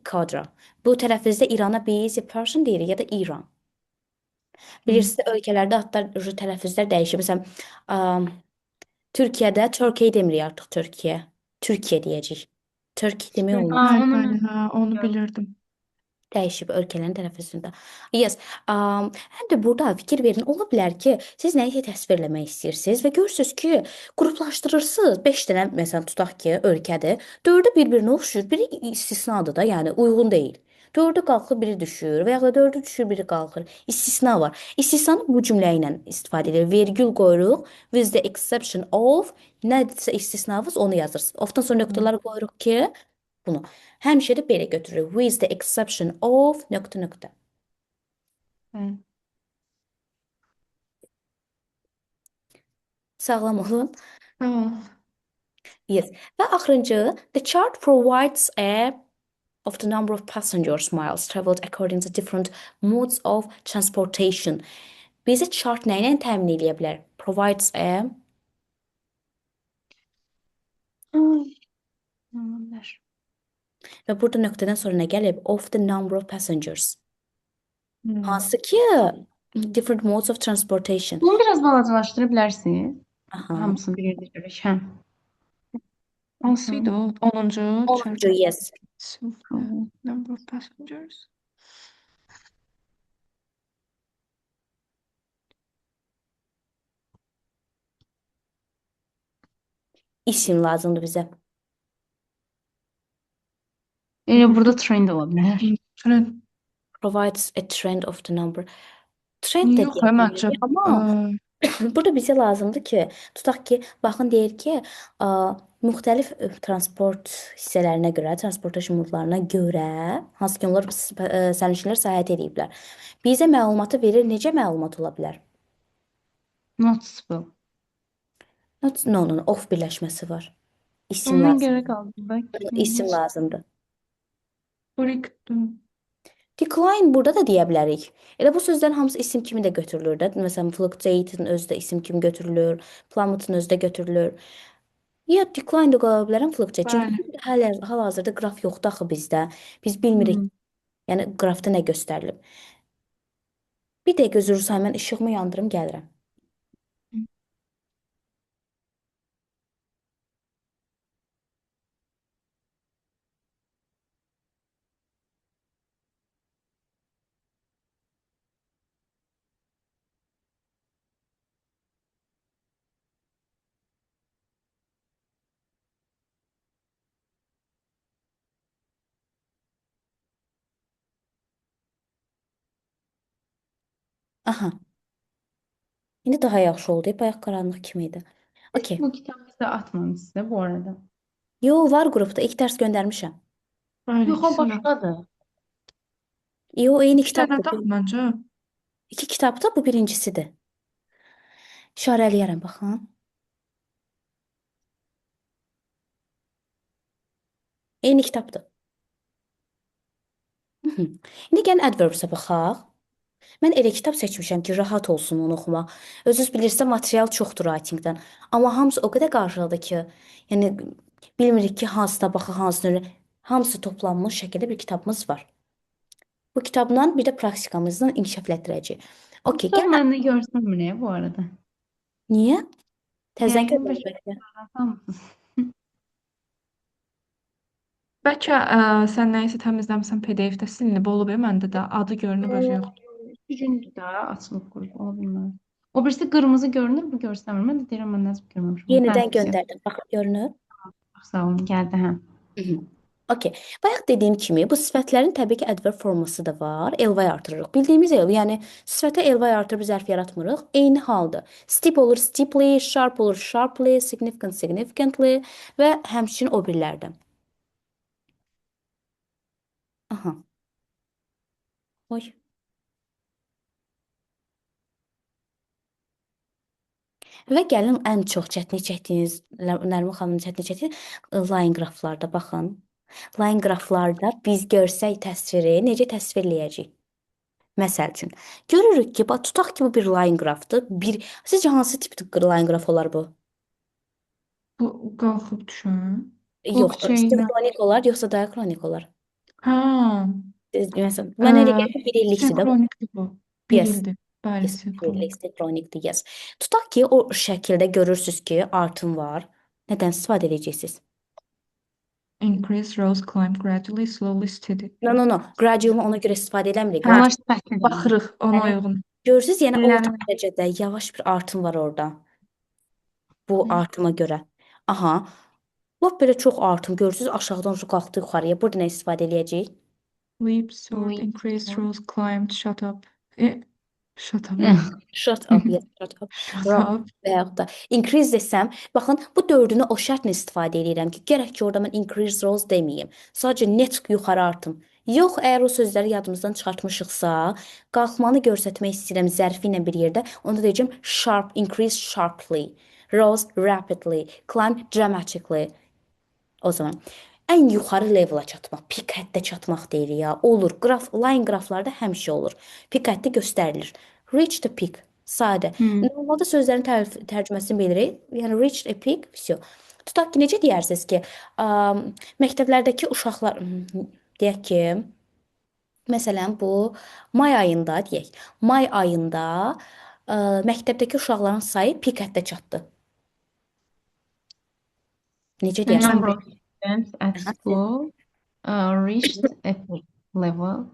Qadra. Bu tələffuzda İrana biz ya Persian deyirik ya da İran. Bilirsiniz, ölkələrdə adlar, tələffuzlar dəyişir. Məsələn, Türkiyədə Turkey demirik artıq Türkiyə. Türkiyə deyəcək. Turkey demək olmaz. Bəli, hə, onu bilirdim. Dəyişib ölkələrin tələffüzündə. Yes. Həm də burada fikir verin, ola bilər ki, siz nəyisə təsvir eləmək istəyirsiniz və görürsüz ki, qruplaşdırırsınız. 5 dənə məsələn tutaq ki, ölkədir. 4-ü bir-birinə oxşuyur, biri istisnadır da, yəni uyğun deyil. 4-ü qalxır, biri düşür və ya da 4-ü düşür, biri qalxır. İstisna var. İstisnanı bu cümlə ilə istifadə edilir. Vergül qoyuruq. With the exception of nədirsə istisnavız onu yazırsınız. Ofdan sonra nöqtələr qoyuruq ki, bunu. Həmişə də belə götürürük. With the exception of nöqtə nöqtə. Evet. Sağlam olun. Tamam. Yes. Və axırıncı, the chart provides a of the number of passengers miles traveled according to different modes of transportation. Bizə chart nə ilə təmin edə bilər? Provides a Ay, tamamdır. və burada nöqtədən sonra nə gəlib? Of the number of passengers. Hansı ki different modes of transportation. Bunu biraz balacalaşdıra bilərsiniz. Aha. Hamısını bir yerdə görək. Hə. Hansıydı o? 10. 10-cu, yes. Number of passengers. İsim lazımdır bizə. Burada trend ola bilər. Trend. Provides a trend of the number. Trend də Yox, deyə məncə. bilərik, amma burada bizə lazımdır ki, tutaq ki, baxın deyir ki, müxtəlif transport hissələrinə görə, transportation modlarına görə, hansı ki onlar sərnişinlər səyahət ediblər. Bizə məlumatı verir, necə məlumat ola bilər? Noticeable. No, of birləşməsi var. İsim Ondan lazım. geri qaldı. Bak. İsim lazımdır. Breakdown. Decline burada da deyə bilərik. Elə bu sözlərin hamısı isim kimi də götürülür də. Məsələn, fluctuate-in özü də isim kimi götürülür, plummet-in özü də götürülür. Ya decline də qala bilərəm fluctuate. Çünki hal-hazırda qraf yoxdur axı bizdə. Biz bilmirik, yəni qrafda nə göstərilib. Bir dəqiqə üzr istəyirəm, mən işığımı yandırım, gəlirəm. Aha. İndi daha yaxşı oldu. Bayaq qaranlıq kimi idi. Okay. Bu kitabı size atmamışsınız bu arada. Yo, var qrupda. İlk dərs göndərmişəm. Bəli, Yox, o ikisi var. başqadır. Yo, eyni İki dənə kitabdır. də məncə. İki kitabda bu birincisidir. İşarələyərəm, baxın. Eyni kitabdır. İndi gəlin adverbsə baxaq. Mən elə kitab seçmişəm ki, rahat olsun onu oxumaq. Özünüz bilirsiniz, material çoxdur writingdən. Amma hamısı o qədər qarşılıqdır ki, yəni bilmirik ki, hansına baxaq, hansına hamısı toplanmış şəkildə bir kitabımız var. Bu kitabla bir də praktikamızla inkişaflətdirəcəyik. Okay, Kitab gəl. məndə görsəm ne bu arada? Niyə? Təzədən Yəni, görmək. Bəlkə sən nəyisə təmizləmirsən PDF-də silinib olub məndə də adı görünüb özü yoxdur. 2 gündür də açılıb qrup, ola bilmər. O birisi qırmızı görünür, bu görsəmir. Mən də deyirəm, mən nəsə görməmişəm. Yenidən Hə, göndərdim. Bax, görünür. çox sağ olun, gəldi, hə. Okay. Bayaq dediyim kimi bu sifətlərin təbii ki adverb forması da var. Elvay artırırıq. Bildiyimiz el, yəni sifətə elvay artırıb zərf yaratmırıq. Eyni halda. Steep olur steeply, sharp olur sharply, significant significantly və həmçinin o birlərdən. Aha. Oy. Və gəlin ən çox çətinlik çəkdiyiniz, Nərmin xanımın çətinlik çəkdiyi line qraflarda baxın. Line qraflarda biz görsək təsviri necə təsvirləyəcəyik? Məsəl üçün, görürük ki, tutaq ki, bu bir line qrafdır. Sizcə hansı tipli line qraf olar bu? Bu qalxıb düşən. Yox, Blockchain. sinkronik olar, yoxsa diakronik olar? Hə. Məsələn, mən elə gəlir ki, bir illikdir də. Sinkronikdir bu. Bir Yes. ildir. Bəli, Yes, sinkronik. sinkronikdir, yes. Tutaq ki, o şəkildə görürsüz ki, artım var. Nədən istifadə edəcəksiniz? increase, rose, climb, gradually, slowly, steady. No, no, no. Gradual ona görə istifadə eləmirik. Hə, Yavaş sifətli deyil. baxırıq ona Yəni uyğun. görürsüz, yəni orta Bilirəm. dərəcədə yavaş bir artım var orada. Bu artıma görə. Aha. Lap belə çox artım. Görürsüz, aşağıdan qalxdı yuxarıya. Burada nə istifadə eləyəcəyik? Leap, soared, Leap, increased, soared. rose, climbed, shut up. Shut up, yox. Shut up, yes, shut up. Shut Rock up. və yaxud da increase desəm, baxın, bu dördünü o şərtlə istifadə edirəm ki, gərək ki, orada mən increase rows deməyim. Sadəcə net yuxarı artım. Yox, əgər o sözləri yadımızdan çıxartmışıqsa, qalxmanı göstərmək istəyirəm zərfi ilə bir yerdə, onda deyəcəm sharp, increase sharply, rose rapidly, climb dramatically. O zaman ən yuxarı level'a çatmaq, pik həddə çatmaq deyirik ya. Olur. Line qraflarda həmişə olur. Pik həddi göstərilir. Reach the peak. Sadə. Normalda sözlərin tərcüməsini bilirik. Yəni reach a peak, vəsiyo. Tutaq ki, necə deyirsiniz ki, məktəblərdəki uşaqlar deyək ki, məsələn bu may ayında deyək. May ayında məktəbdəki uşaqların sayı pik həddə çatdı. Necə The deyirsən? number of students at school reached a peak level.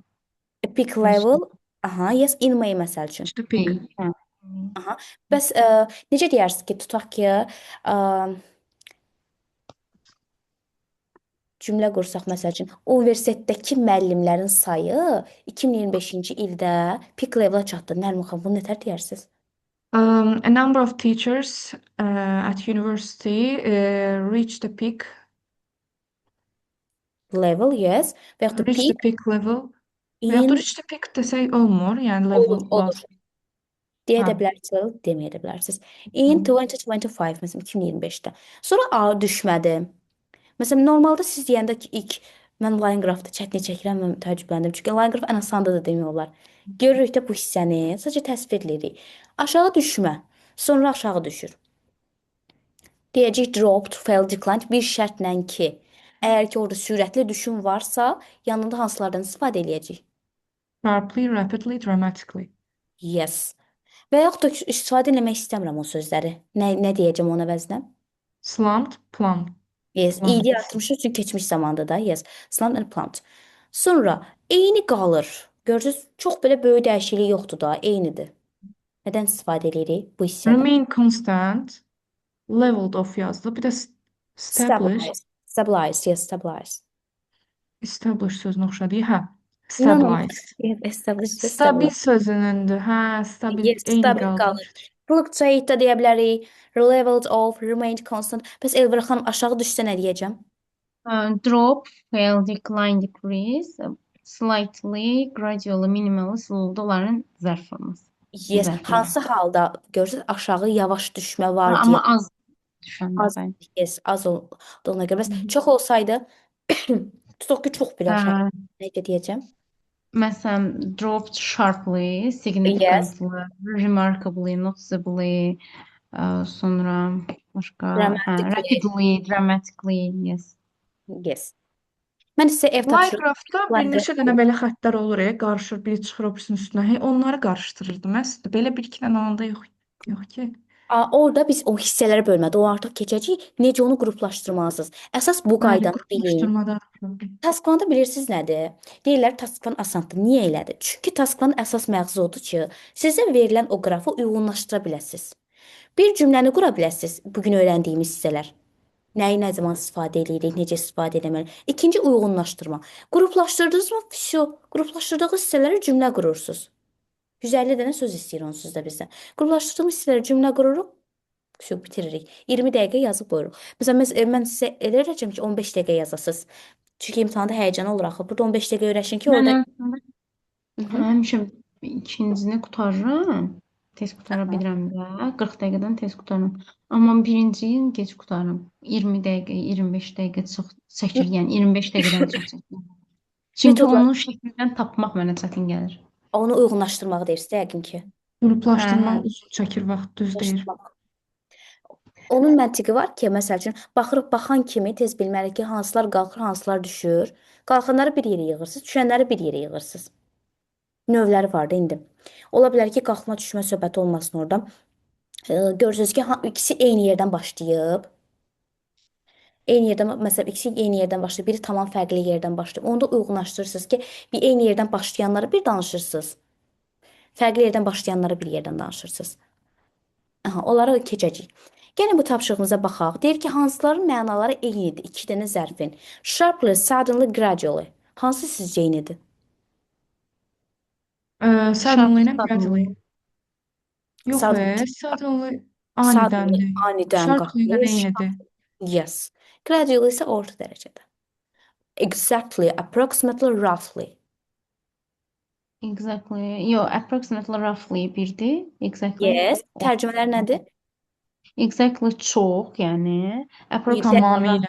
Peak level. Aha, yes, in May məsəl üçün. İşte peak. Hə. Aha. Bəs necə deyirsiniz ki, tutaq ki, cümlə qursaq məsəl üçün, universitetdəki müəllimlərin sayı 2025-ci ildə peak level-a çatdı. Nərmin xanım, bunu nətər deyirsiniz? A number of teachers at university reached the peak. Level, yes. Və yaxud da Reached the peak peak level. Və in yaxud da reached the peak desək olmur. Yəni level olur. lazım. Deyə də Hə. bilərsiniz, deməyə də bilərsiniz. In 2025, məsələn 2025-də. Sonra A düşmədi. Məsələn, normalda siz deyəndə ki, ilk mən line graphda çətinlik çəkirəm və təəccübləndim. Çünki line graph ən asandır da demək olar. Görürük də bu hissəni, sadəcə təsvir edirik. Aşağı düşmə, sonra aşağı düşür. Deyəcək dropped, fell, declined bir şərtlə ki, əgər ki orada sürətli düşün varsa, yanında hansılardan istifadə eləyəcək? Sharply, rapidly, dramatically. Yes. Və yaxud da istifadə eləmək istəmirəm o sözləri. Nə deyəcəm ona vəznə? Slumped, plumped. Yes, Plumped. iyiliyi artırmışıq çünki keçmiş zamanda da. Yes, slant and plant. Sonra eyni qalır. Görürsüz, çox belə böyük dəyişiklik yoxdur da, eynidir. Nədən istifadə edirik bu hissədən? Remain constant. Leveled off yazdı. Bir də established. Stabilize, yes, stabilize. Established sözünə oxşadı. Hə. No, no. Stabilized. Yes, establish və Stabil stabilize. sözünündür. Hə, stabil Yes, eyni stabil qaldı. qalır. Fluctuate da deyə bilərik. Leveled off, remained constant. Bəs Elvira xanım aşağı düşsə nə deyəcəm? Drop, fail, decline, decrease, slightly, gradually, minimally, slowly onların zərf forması. Yes, Zərflər. hansı halda görürsüz aşağı yavaş düşmə var deyə. Amma az düşəndə Az, bəli. yes, az olduğuna görə. Bəs çox olsaydı, tutaq ki, çox belə aşağı. Necə deyəcəm? Məsələn, dropped sharply, significantly, remarkably, noticeably, sonra başqa, rapidly, dramatically, yes. Yes. Mən sizə ev tapşırığı Minecraftda bir neçə dənə belə xəttlər olur, qarışır, biri çıxır o birisinin üstünə. Onları qarışdırırdım əslində. Belə bir iki dənə olanda yox ki. Orada biz o hissələrə bölmədə, o artıq keçəcək. Necə onu qruplaşdırmalısınız? Əsas bu qaydanı bilin. Qruplaşdırmada. Taskvanı bilirsiniz nədir? Deyirlər taskvan asandır. Niyə elədir? Çünki taskvanın əsas məğzi odur ki, sizə verilən o qrafı uyğunlaşdıra biləsiniz. Bir cümləni qura biləsiniz bu gün öyrəndiyimiz hissələr. Nəyi nə zaman istifadə edirik, necə istifadə etməliyik. İkinci uyğunlaşdırma. Qruplaşdırdınızmı? Vəsiyo. Qruplaşdırdığınız hissələri cümlə qurursunuz. 150 dənə söz istəyir onsuz da bizdən. Qruplaşdırdığımız hissələri cümlə qururuq. Vəsiyo, bitiririk. 20 dəqiqə yazıb qoyuruq. Məsələn, mən sizə elə öyrədəcəm ki, 15 dəqiqə yazasınız. Çünki imtahanda həyəcan olur axı. Burada 15 dəqiqə öyrəşin ki, orada Həmişə ikincini qurtarıram. Tez qutara bilirəm də. 40 dəqiqədən tez qutaram. Amma birinciyi gec qutaram. 20 dəqiqə, 25 dəqiqə çox çəkir. Yəni 25 dəqiqədən çox çəkir. Çünki Metodlar. onun şəklindən tapmaq mənə çətin gəlir. onu uyğunlaşdırmağı deyirsiniz yəqin ki. Qruplaşdırmaq uzun çəkir vaxt, düz deyir. Onun məntiqi var ki, məsəl üçün baxan kimi tez bilməli ki, hansılar qalxır, hansılar düşür. Qalxanları bir yerə yığırsınız, düşənləri bir yerə yığırsınız. Növləri var da indi. Ola bilər ki, qalxma düşmə söhbəti olmasın orada. Görürsünüz ki, ikisi eyni yerdən başlayıb. Eyni yerdən, məsələn, ikisi eyni yerdən başlayır, biri tamam fərqli yerdən başlayır. Onda uyğunlaşdırırsınız ki, bir eyni yerdən başlayanlara bir danışırsınız. Fərqli yerdən başlayanlara bir yerdən danışırsınız. Aha, onlara keçəcəyik. Gəlin bu tapşırığımıza baxaq. Deyir ki, hansıların mənaları eynidir? İki dənə zərfin. Sharply, suddenly, gradually. Hansı sizcə eynidir? Sharp Suddenly ilə suddenly. gradually. Yox, Suddenly, suddenly suddenly, anidəndir. anidən Sharply ilə qalxır. eynidir. Yes. Gradually isə orta dərəcədə. Exactly, approximately, roughly. Exactly. Yo, approximately roughly birdir. Exactly. Yes. Tərcümələr nədir? Exactly çox, yəni. Approximately Tamamilə.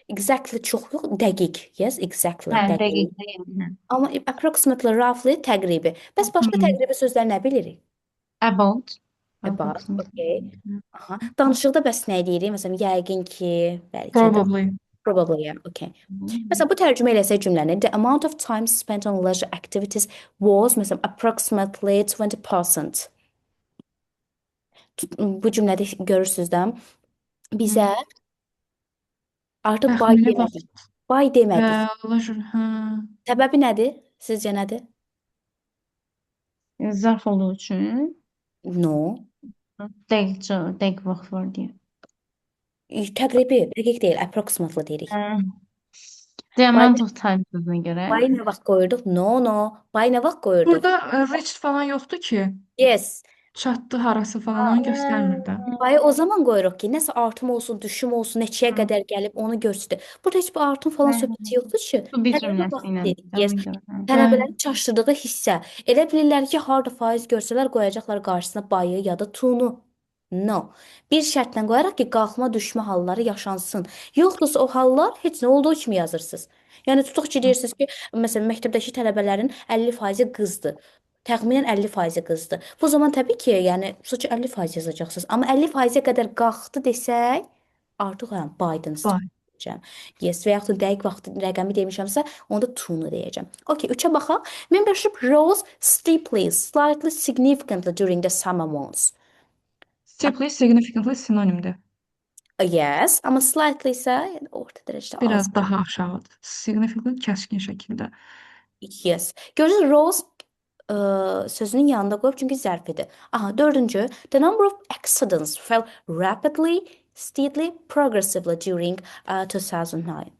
Exactly çox yox, dəqiq. Yes, exactly, Hə, dəqiq. dəqiq deyil. Amma approximately, roughly təqribi. Bəs başqa təqribi sözlər nə bilirik? About. About, okay. Approximately. Aha. Danışıqda bəs nə deyirik? Məsələn, yəqin ki, bəlkə də. Probably. Probably, yeah, okay. Məsələn, bu tərcümə eləsək cümləni, the amount of time spent on leisure activities was, məsələn, approximately 20%. Bu cümlədə görürsüz də bizə artıq bay Təxmini demədik. vaxt. Bay demədik. Leisure, hə. Səbəbi nədir? Sizcə nədir? Zərf olduğu üçün No. dəqiq vaxt var deyə. Təqribi, dəqiq deyil, approximately deyirik. The amount of time sözünə görə. Bay nə vaxt qoyurduq? No. Bay nə vaxt qoyurduq? Burada reached falan yoxdur ki. Yes. Çatdı harası falan onu göstərmir də. Bayı o zaman qoyuruq ki, nəsə artım olsun, düşüm olsun, neçəyə qədər gəlib onu göstərir. Burada heç bir artım falan söhbəti yoxdur ki. Bu bir Təqribi cümləsi vaxt ilə. dedik. Yes. Ona görə. Tələbələrin çaşdırdığı hissə. Elə bilirlər ki, harda faiz görsələr qoyacaqlar qarşısına bayı ya da tunu. No. Bir şərtlə qoyaraq ki, qalxma düşmə halları yaşansın. Yoxdursa o hallar heç nə olduğu kimi yazırsınız. Yəni tutaq ki, deyirsiniz ki, məsələn, məktəbdəki tələbələrin 50% qızdır. Təxminən 50% qızdır. Bu zaman təbii ki, yəni tutaq ki, 50% yazacaqsınız. Amma 50%-ə qədər qalxdı desək, artıq hə, Biden istifadə edəcəm. Yes, və yaxud da dəqiq vaxt rəqəmi demişəmsə, onda tunu deyəcəm. Okay, 3-ə baxaq. Membership rose steeply, slightly, significantly during the summer months. Steeply, significantly sinonimdir. Yes, amma slightly isə yəni orta dərəcədə az. Biraz daha aşağıdır. Significantly kəskin şəkildə. Yes. Görürsünüz, rose sözünün yanında qoyub çünki zərfidir. Aha, 4-cü. The number of accidents fell rapidly, steadily, progressively during 2009.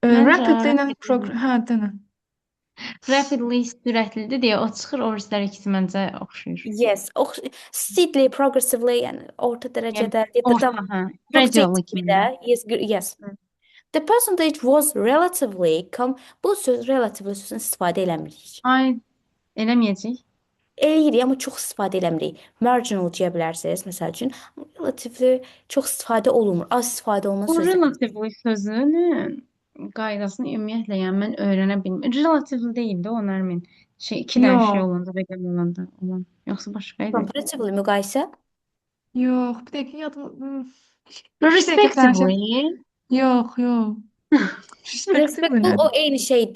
Rapidly ilə hə, denə. Rapidly sürətlidir deyə o çıxır, o birislər ikisi məncə oxşuyur. Yes. Steadily, progressively, yəni orta dərəcədə. Orta, hə. Gradually kimi. Yes. The percentage was relatively bu söz relatively sözünü istifadə eləmirik. Ay, eləməyəcək. Eləyirik, amma çox istifadə eləmirik. Marginal deyə bilərsiniz, məsəl üçün. Relatively çox istifadə olunmur. Az istifadə olunan Bu sözlər. relatively sözünün qaydasını ümumiyyətlə yəni mən öyrənə bilmirəm. Relatively deyil də o Nərmin. İki dənə Yox. şey olanda, rəqəm olanda olan. Yoxsa başqa idi. Comparatively müqayisə. Yox, bir dəqiqə yadım. Respectively. Yox. Respectful o eyni şey,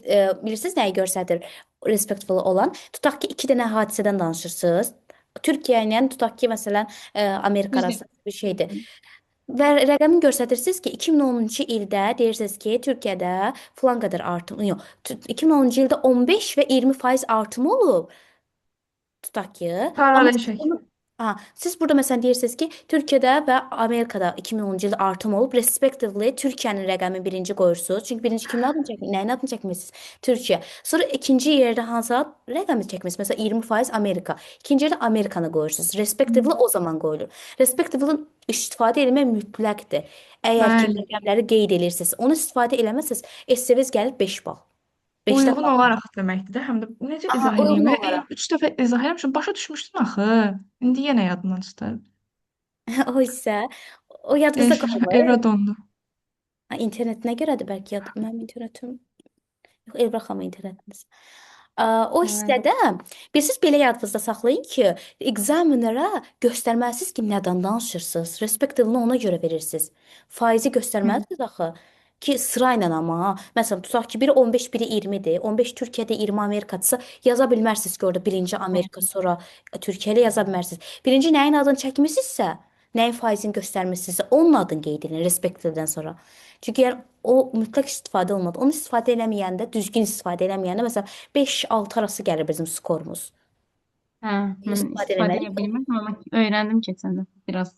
bilirsiniz nəyi göstərir? Respectful olan. Tutaq ki, iki dənə hadisədən danışırsınız. Türkiyə ilə tutaq ki, məsələn, Amerika arasında bir şeydir. Və rəqəmi göstərirsiniz ki, 2010-cu ildə deyirsiniz ki, Türkiyədə filan qədər artım, yox, 2010-cu ildə 15 və 20% artım olub. Tutaq ki, amma siz burada məsələn deyirsiniz ki, Türkiyədə və Amerikada 2010-cu ildə artım olub, respectively Türkiyənin rəqəmi birinci qoyursunuz. Çünki birinci kimin adını çəkmisiniz? Nəyin adını çəkmisiniz? Türkiyə. Sonra ikinci yerdə hansı rəqəmi çəkmisiniz? Məsələn 20% Amerika. İkinci yerdə Amerikanı qoyursunuz. Respectively o zaman qoyulur. Respectively istifadə etmək mütləqdir. Əgər ki rəqəmləri qeyd edirsiniz, onu istifadə eləməsəz, SCV-niz gəlir 5 bal. Uyğun olaraq deməkdir də, həm də necə izah edeyim? 3 dəfə izah eləmişəm, başa düşmüşdüm axı. İndi yenə yadımdan çıxdı. O isə o yadınızda qalmır. Evra dondu. İnternetinə görədir bəlkə yad. Mənim internetim yox, Elbra xanımın internetiniz. O hissədə siz belə yadınızda saxlayın ki, examinerə göstərməlisiniz ki, nədən danışırsınız. Respectively ona görə verirsiniz. Faizi göstərməlisiniz axı. Ki sırayla amma, məsələn, tutaq ki, biri 15, biri 20-dir. 15 Türkiyədə, 20 Amerikadırsa, yaza bilmərsiniz ki, orada birinci Amerika, sonra Türkiyə ilə yaza bilmərsiniz. Birinci nəyin adını çəkmisinizsə, nəyin faizini göstərmisinizsə, onun adını qeyd edin respected-dən sonra. Çünki yəni o mütləq istifadə olmadı. Onu istifadə eləməyəndə, düzgün istifadə eləməyəndə, məsələn, 5-6 arası gəlir bizim skorumuz. Hə, mən İstifadə istifadə edə eləməliyik. bilmirdim, amma öyrəndim keçən dəfə biraz.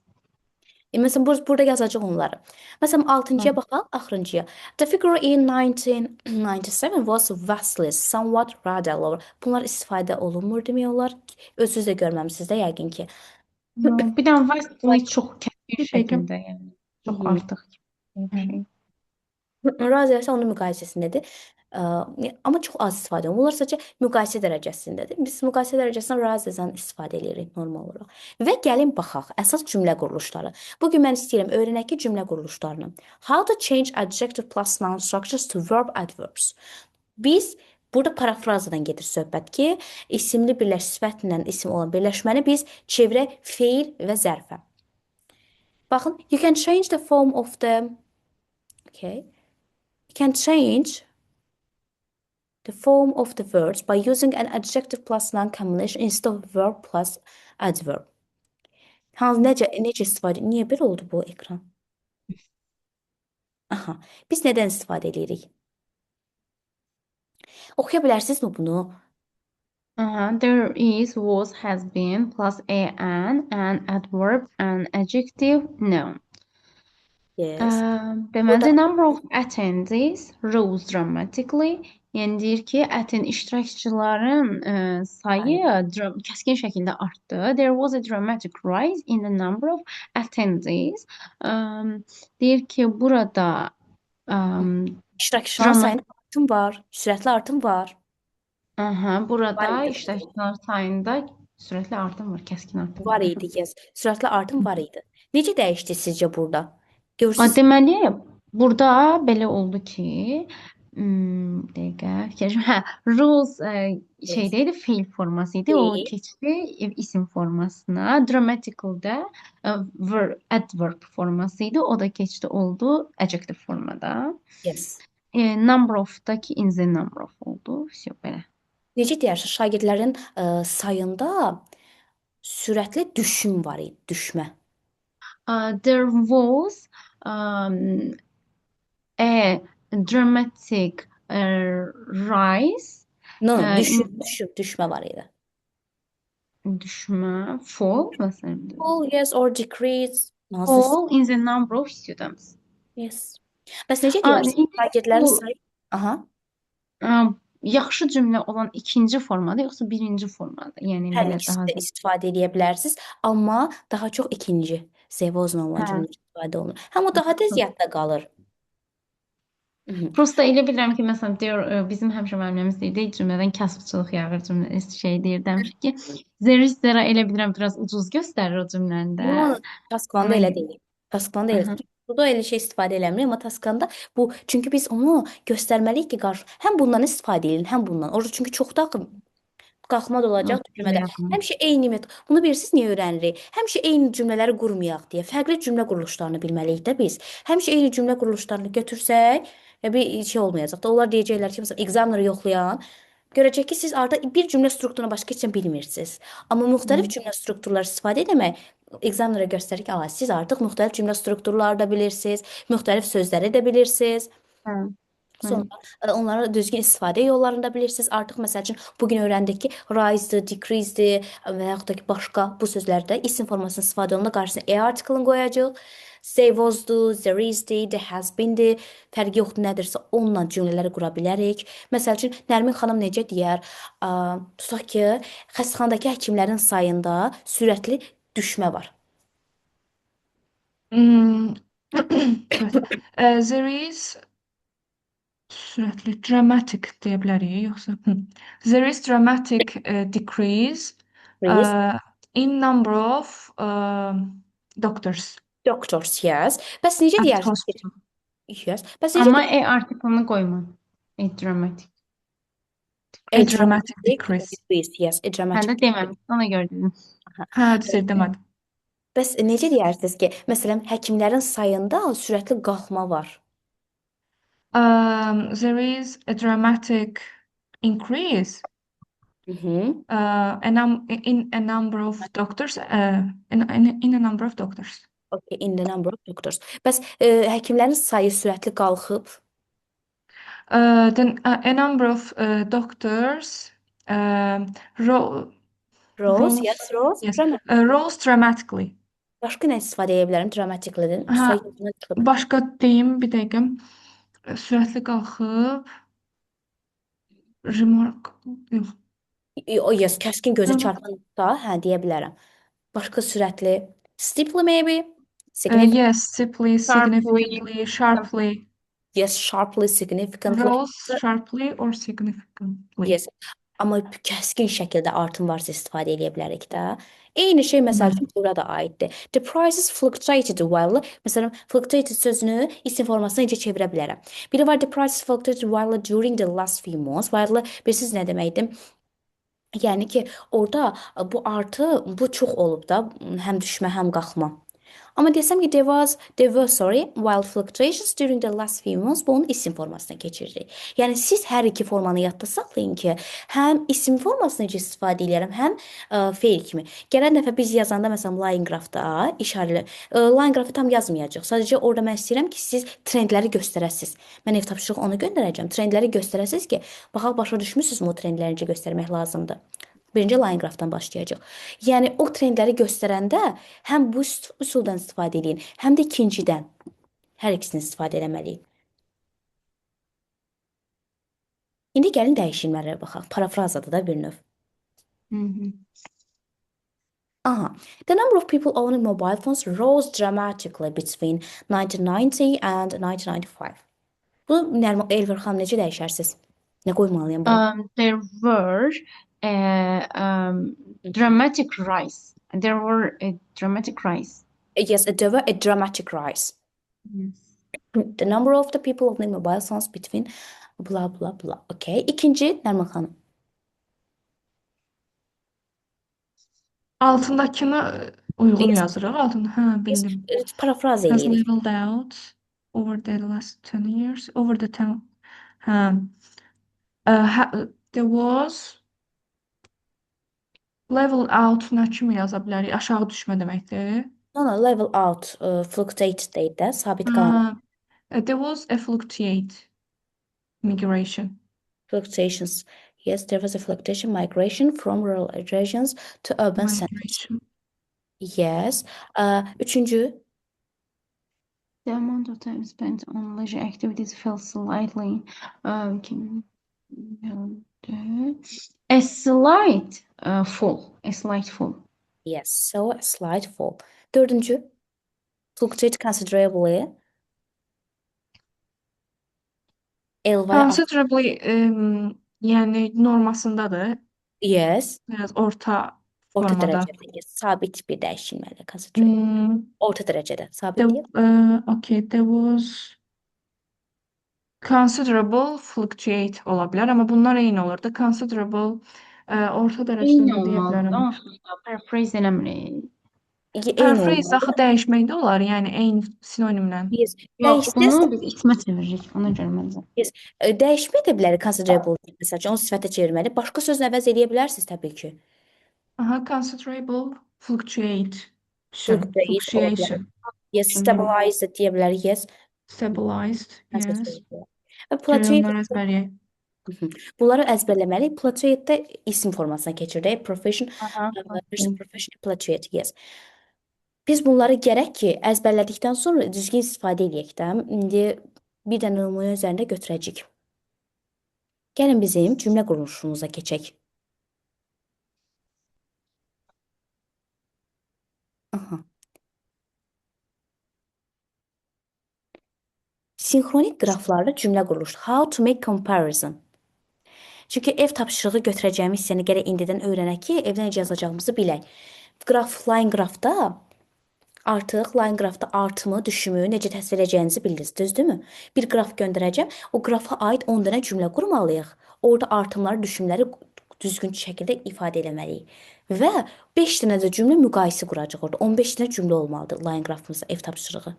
Məsələn, burada yazacaq onları. Məsələn, Hə. 6-cıya baxaq, axırıncıya. The figure in 1997 was vastly somewhat rather lower. Bunlar istifadə olunmur demək olar. Özünüz də görməmisiniz də yəqin ki. Bir dənə vastly çox kəskin Bir dəqiqə. şəkildə, yəni çox Mhm. artıq bir şey. Razı isə onun müqayisəsindədir. Amma çox az istifadə olunur. Bunlar sadəcə müqayisə dərəcəsindədir. Biz müqayisə dərəcəsindən razıdan istifadə edirik normal olaraq. Və gəlin baxaq əsas cümlə quruluşları. Bu gün mən istəyirəm öyrənək ki, cümlə quruluşlarını. How to change adjective plus noun structures to verb adverbs. Biz burada parafrazdan gedir söhbət ki, isimli birləşmə sifətlə isim olan birləşməni biz çevirək feil və zərfə. Baxın, you can change the form of the okay. You can change the form of the words by using an adjective plus noun combination instead of verb plus adverb. Necə istifadə? Niyə belə oldu bu ekran? Aha, biz nədən istifadə edirik? Oxuya bilərsinizmi bunu? There is, was, has been plus an adverb, an adjective, noun. Yes. Deməli, Burada the number of attendees rose dramatically. Yəni deyir ki, iştirakçıların sayı kəskin şəkildə artdı. There was a dramatic rise in the number of attendees. Deyir ki, burada iştirakçıların sayında artım var, sürətli artım var. burada Var idi. iştirakçılar sayında sürətli artım var, kəskin artım Var idi, yes. Sürətli artım var idi. Necə dəyişdi sizcə burada? Görürsüz? Deməli, burada belə oldu ki, dəqiqə fikirləşim. Rules şeydə idi, feil forması idi. O Feil. keçdi isim formasına. Dramatical-da adverb forması idi. O da keçdi oldu adjective formada. Yes. Number of-dakı in the number of oldu. Все belə. Necə deyərsiniz, şagirdlərin sayında sürətli düşüm var idi, düşmə. There was a dramatic rise. No, in düşmə var idi. düşmə, fall məsələn. Fall, yes, or decrease. Fall in the number of students. Yes. Bəs necə deyərsiniz, şagirdlərin bu- sayı? Aha. Yaxşı cümlə olan ikinci formada yoxsa birinci formada? Yəni Hər belə ikisini daha də istifadə edə bilərsiniz, amma daha çox ikinci sevozla olan cümlə istifadə olunur. Həm o daha tez yadda qalır. Prosta elə bilirəm ki, məsələn deyir, bizim həmişə müəllimimiz deyirdi, cümlədən kasıbçılıq yağır cümlə şey deyir, demiş ki, zera elə bilirəm biraz ucuz göstərir o cümləndə. No, Taskvanda elə deyil. Taskvanda elə deyil. Burada elə şey istifadə eləmirik, amma Taskvanda bu, çünki biz onu göstərməliyik ki, həm bundan istifadə edin, həm bundan. Orada çünki çoxda qalxma da olacaq cümlədə. Həmişə eyni metod. Bunu bilirsiniz niyə öyrənirik? Həmişə eyni cümlələri qurmayaq deyə. Fərqli cümlə quruluşlarını bilməliyik də biz. Həmişə eyni cümlə quruluşlarını götürsək, bir şey olmayacaq da. Onlar deyəcəklər ki, məsələn, examiner yoxlayan görəcək ki, siz artıq bir cümlə strukturuna başqa heç nə bilmirsiniz. Amma müxtəlif cümlə strukturları istifadə etmək examinera göstərir ki, siz artıq müxtəlif cümlə strukturları da bilirsiniz, müxtəlif sözləri də bilirsiniz. Sonra onlara düzgün istifadə yollarını da bilirsiniz. Artıq məsəl üçün bu gün öyrəndik ki, rise-dir, decrease-dir və yaxud da ki, başqa bu sözlərdə isim formasının istifadə olunduğunda qarşısına e artiklını qoyacağıq. Say was-dur, there is-dir, there has been-dir. Fərqi yoxdur nədirsə onunla cümlələri qura bilərik. Məsəl üçün Nərmin xanım necə deyər? Tutaq ki, xəstəxanadakı həkimlərin sayında sürətli düşmə var. There is sürətli dramatic deyə bilərik, yoxsa there is dramatic decrease in number of doctors. Doctors, yes. Bəs necə At deyərsiniz? hospital. Yes. Bəs necə Amma artiklını qoyma. Dramatic. A dramatic decrease. Yes, a Mən dramatic. də deməmişdim, ona görə dedim. Düzəldə demədim. Bəs necə deyirsiniz ki, məsələn, həkimlərin sayında sürətli qalxma var? There is a dramatic increase Mhm. In a number of doctors, in a number of doctors. Okay, in the number of doctors. Bəs həkimlərin sayı sürətli qalxıb. Then a number of doctors ro Rose, rose, yes, Rose. yes, Dramatic. rose dramatically. Başqa nə istifadə edə bilərəm? Dramatically-dən. Ha, Sayı yadımdan çıxıb. başqa deyim bir dəqiqə. Sürətli qalxıb. Remark, yox. O, yes, kəskin gözə çarpan da, hə, deyə bilərəm. Başqa sürətli. Steeply maybe. Significant. Yes, simply, Sharply. significantly, sharply. Yes, sharply, significantly. Rose sharply or significantly. Yes. Amma kəskin şəkildə artım varsa istifadə edə bilərik də. Eyni şey məsəl üçün bura da aiddir. The prices fluctuated while, məsələn, fluctuated sözünü isim formasına necə çevirə bilərəm? Biri var, the prices fluctuated while during the last few months. While bilirsiniz nə deməkdir? Yəni ki, orada bu artı, bu çox olub da, həm düşmə, həm qalxma. Amma desəm ki, there were, sorry, wild fluctuations during the last few months, bu onun isim formasına keçiririk. Yəni siz hər iki formanı yadda saxlayın ki, həm isim formasını necə istifadə edirəm, həm feil kimi. Gələn dəfə biz yazanda məsələn line graphda işarəli line graphı tam yazmayacaq. Sadəcə orada mən istəyirəm ki, siz trendləri göstərəsiniz. Mən ev tapşırığı onu göndərəcəm. Trendləri göstərəsiniz ki, baxaq başa düşmüsünüzmü o trendləri necə göstərmək lazımdır. Birinci line graphdan başlayacaq. Yəni o trendləri göstərəndə həm bu üsuldan istifadə edin, həm də ikincidən. Hər ikisini istifadə etməliyik. İndi gəlin dəyişilmələrə baxaq. Parafrazadır da bir növ. Aha. The number of people owning mobile phones rose dramatically between 1990 and 1995. Bu Elvir xanım necə dəyişərsiniz? Nə qoymalıyam bura? There were a dramatic rise. There were a dramatic rise. Yes, there were a dramatic rise. Yes. The number of the people owning mobile phones between blah blah blah. Okay. İkinci Nərman xanım. Altındakını uyğun Yes. yazırıq. Altında, hə, bildim. Parafraz Has eləyirik. leveled out over the last 10 years. Over the 10. There was level out nə kimi yaza bilərik? Aşağı düşmə deməkdir. No, level out, fluctuate deyil də, sabit qalma. There was a fluctuate migration. Fluctuations. Yes, there was a fluctuation migration from rural regions to urban centers. Migration. Yes. Üçüncü. The amount of time spent on leisure activities fell slightly. A slight fall. A slight fall. Yes, so a slight fall. Dördüncü. Fluctuate considerably. Considerably yəni normasındadır. Yes. Biraz orta Orta formada. dərəcədə. Yes, sabit bir dəyişilməli considerable. Orta dərəcədə sabit deyil. Okay, there was considerable fluctuate ola bilər, amma bunlar eyni olur da. Considerable orta dərəcədə Eyni nə deyə olmalıdır. bilərəm? Onsuz da paraphrase eləmirik. Eyni Paraphrase olmalı. axı dəyişmək də olar, yəni eyni sinonimlə. Yes. Yox, bunu biz ismə çeviririk. Ona görə məncə. Yes. Dəyişmək də bilərik considerable. Məsələn, onu sifətə çevirməli. Başqa sözlə əvəz edə bilərsiniz təbii ki. Aha, considerable fluctuate. Fluctuation. Yes, stabilized deyə bilərik. Yes. Stabilized, yes. Və plateau Onları əzbərləyək. bunları əzbərləməli. Plateaudə isim formasına keçirdək. Profession, professional plateau, yes. Biz bunları gərək ki, əzbərlədikdən sonra düzgün istifadə edək də. İndi bir dənə nümunə üzərində götürəcəyik. Gəlin bizim cümlə quruluşumuza keçək. Aha. Sinxronik qraflarda cümlə quruluşu. How to make comparison. Çünki ev tapşırığı götürəcəyimiz hissəni gərək indidən öyrənək ki, evdə necə yazacağımızı bilək. Line graphda artıq line graphda artımı, düşümü necə təsvir edəcəyinizi bildiniz, düzdürmü? Bir qraf göndərəcəm, o qrafa aid 10 dənə cümlə qurmalıyıq. Orada artımları, düşümləri düzgün şəkildə ifadə etməliyik. Və 5 dənə də cümlə müqayisə quracaq orada. 15 dənə cümlə olmalıdır line graphımızda ev tapşırığı.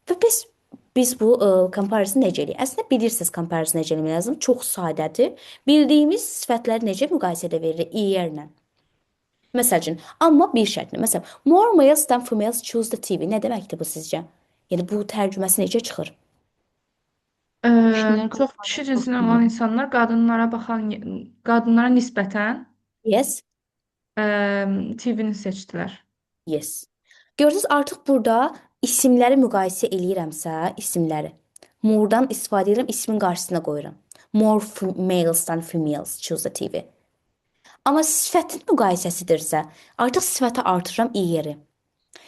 Və biz Biz bu comparison necə eləyik? Əslində bilirsiniz comparison necə eləmək lazım. Çox sadədir. Bildiyimiz sifətləri necə müqayisədə veririk i-lə. Məsəl üçün, amma bir şərtlə. Məsələn, more males than females choose the TV. Nə deməkdir bu sizcə? Yəni bu tərcüməsi necə çıxır? Kişilər Çox kişi cinsindən olan insanlar qadınlara nisbətən Yes. TV-ni seçdilər. Yes. Gördünüz artıq burada isimləri müqayisə eləyirəmsə, isimləri more'dan istifadə edirəm, ismin qarşısına qoyuram. More males than females choose the TV. Amma sifətin müqayisəsidirsə, artıq sifətə artırıram i yeri.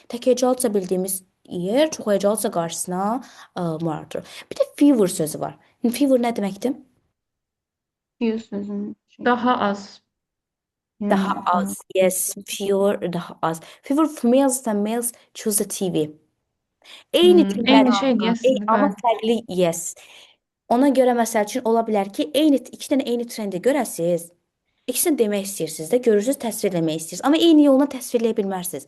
Tək hecalıca bildiyimiz yer, çox hecalıca qarşısına more artırır. Bir də fewer sözü var. Fewer nə deməkdir? few sözün Daha az. Daha yəni, az. Yes, fewer, daha az. Fewer females than males choose the TV. Eyni dildə Eyni şeydir əslində, amma bəli. fərqli yes. Ona görə məsəl üçün ola bilər ki, iki dənə eyni trendi görəsiz. İkisini demək istəyirsiniz də, görürsüz, təsvir etmək istəyirsiniz. Amma eyni yolla təsvir edə bilmərsiniz.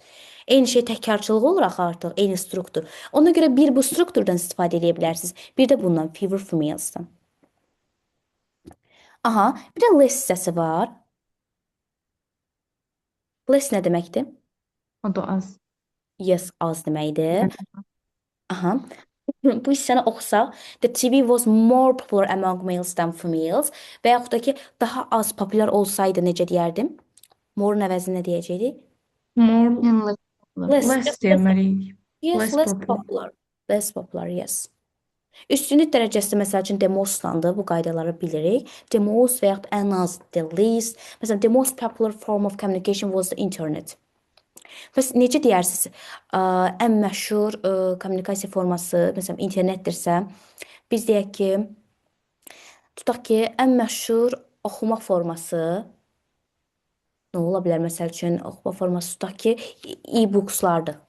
Eyni şey təkrarçılıq olur axı artıq, eyni struktur. Ona görə bir bu strukturdan istifadə edə bilərsiniz. Bir də bundan fewer females-dan. Aha, bir də less hissəsi var. Less nə deməkdir? o da az. Yes, az deməkdir. Aha. Bu hissəni oxusaq, the TV was more popular among males than females və yaxud da ki, daha az populyar olsaydı necə deyərdim? More-un əvəzinə deyəcəkdik? More, Yəni, less popular. less deməliyik. Yes, Less less popular. popular. Less popular, yes. Üstünlük dərəcəsi məsəl üçün the most-dandır. Bu qaydaları bilirik. The most və yaxud ən az, the least. Məsələn, the most popular form of communication was the internet. Bəs necə deyərsiniz? Ən məşhur kommunikasiya forması, məsələn, internetdirsə, biz deyək ki, tutaq ki, ən məşhur oxuma forması nə ola bilər? Məsəl üçün, oxuma forması tutaq ki, e-bookslardır.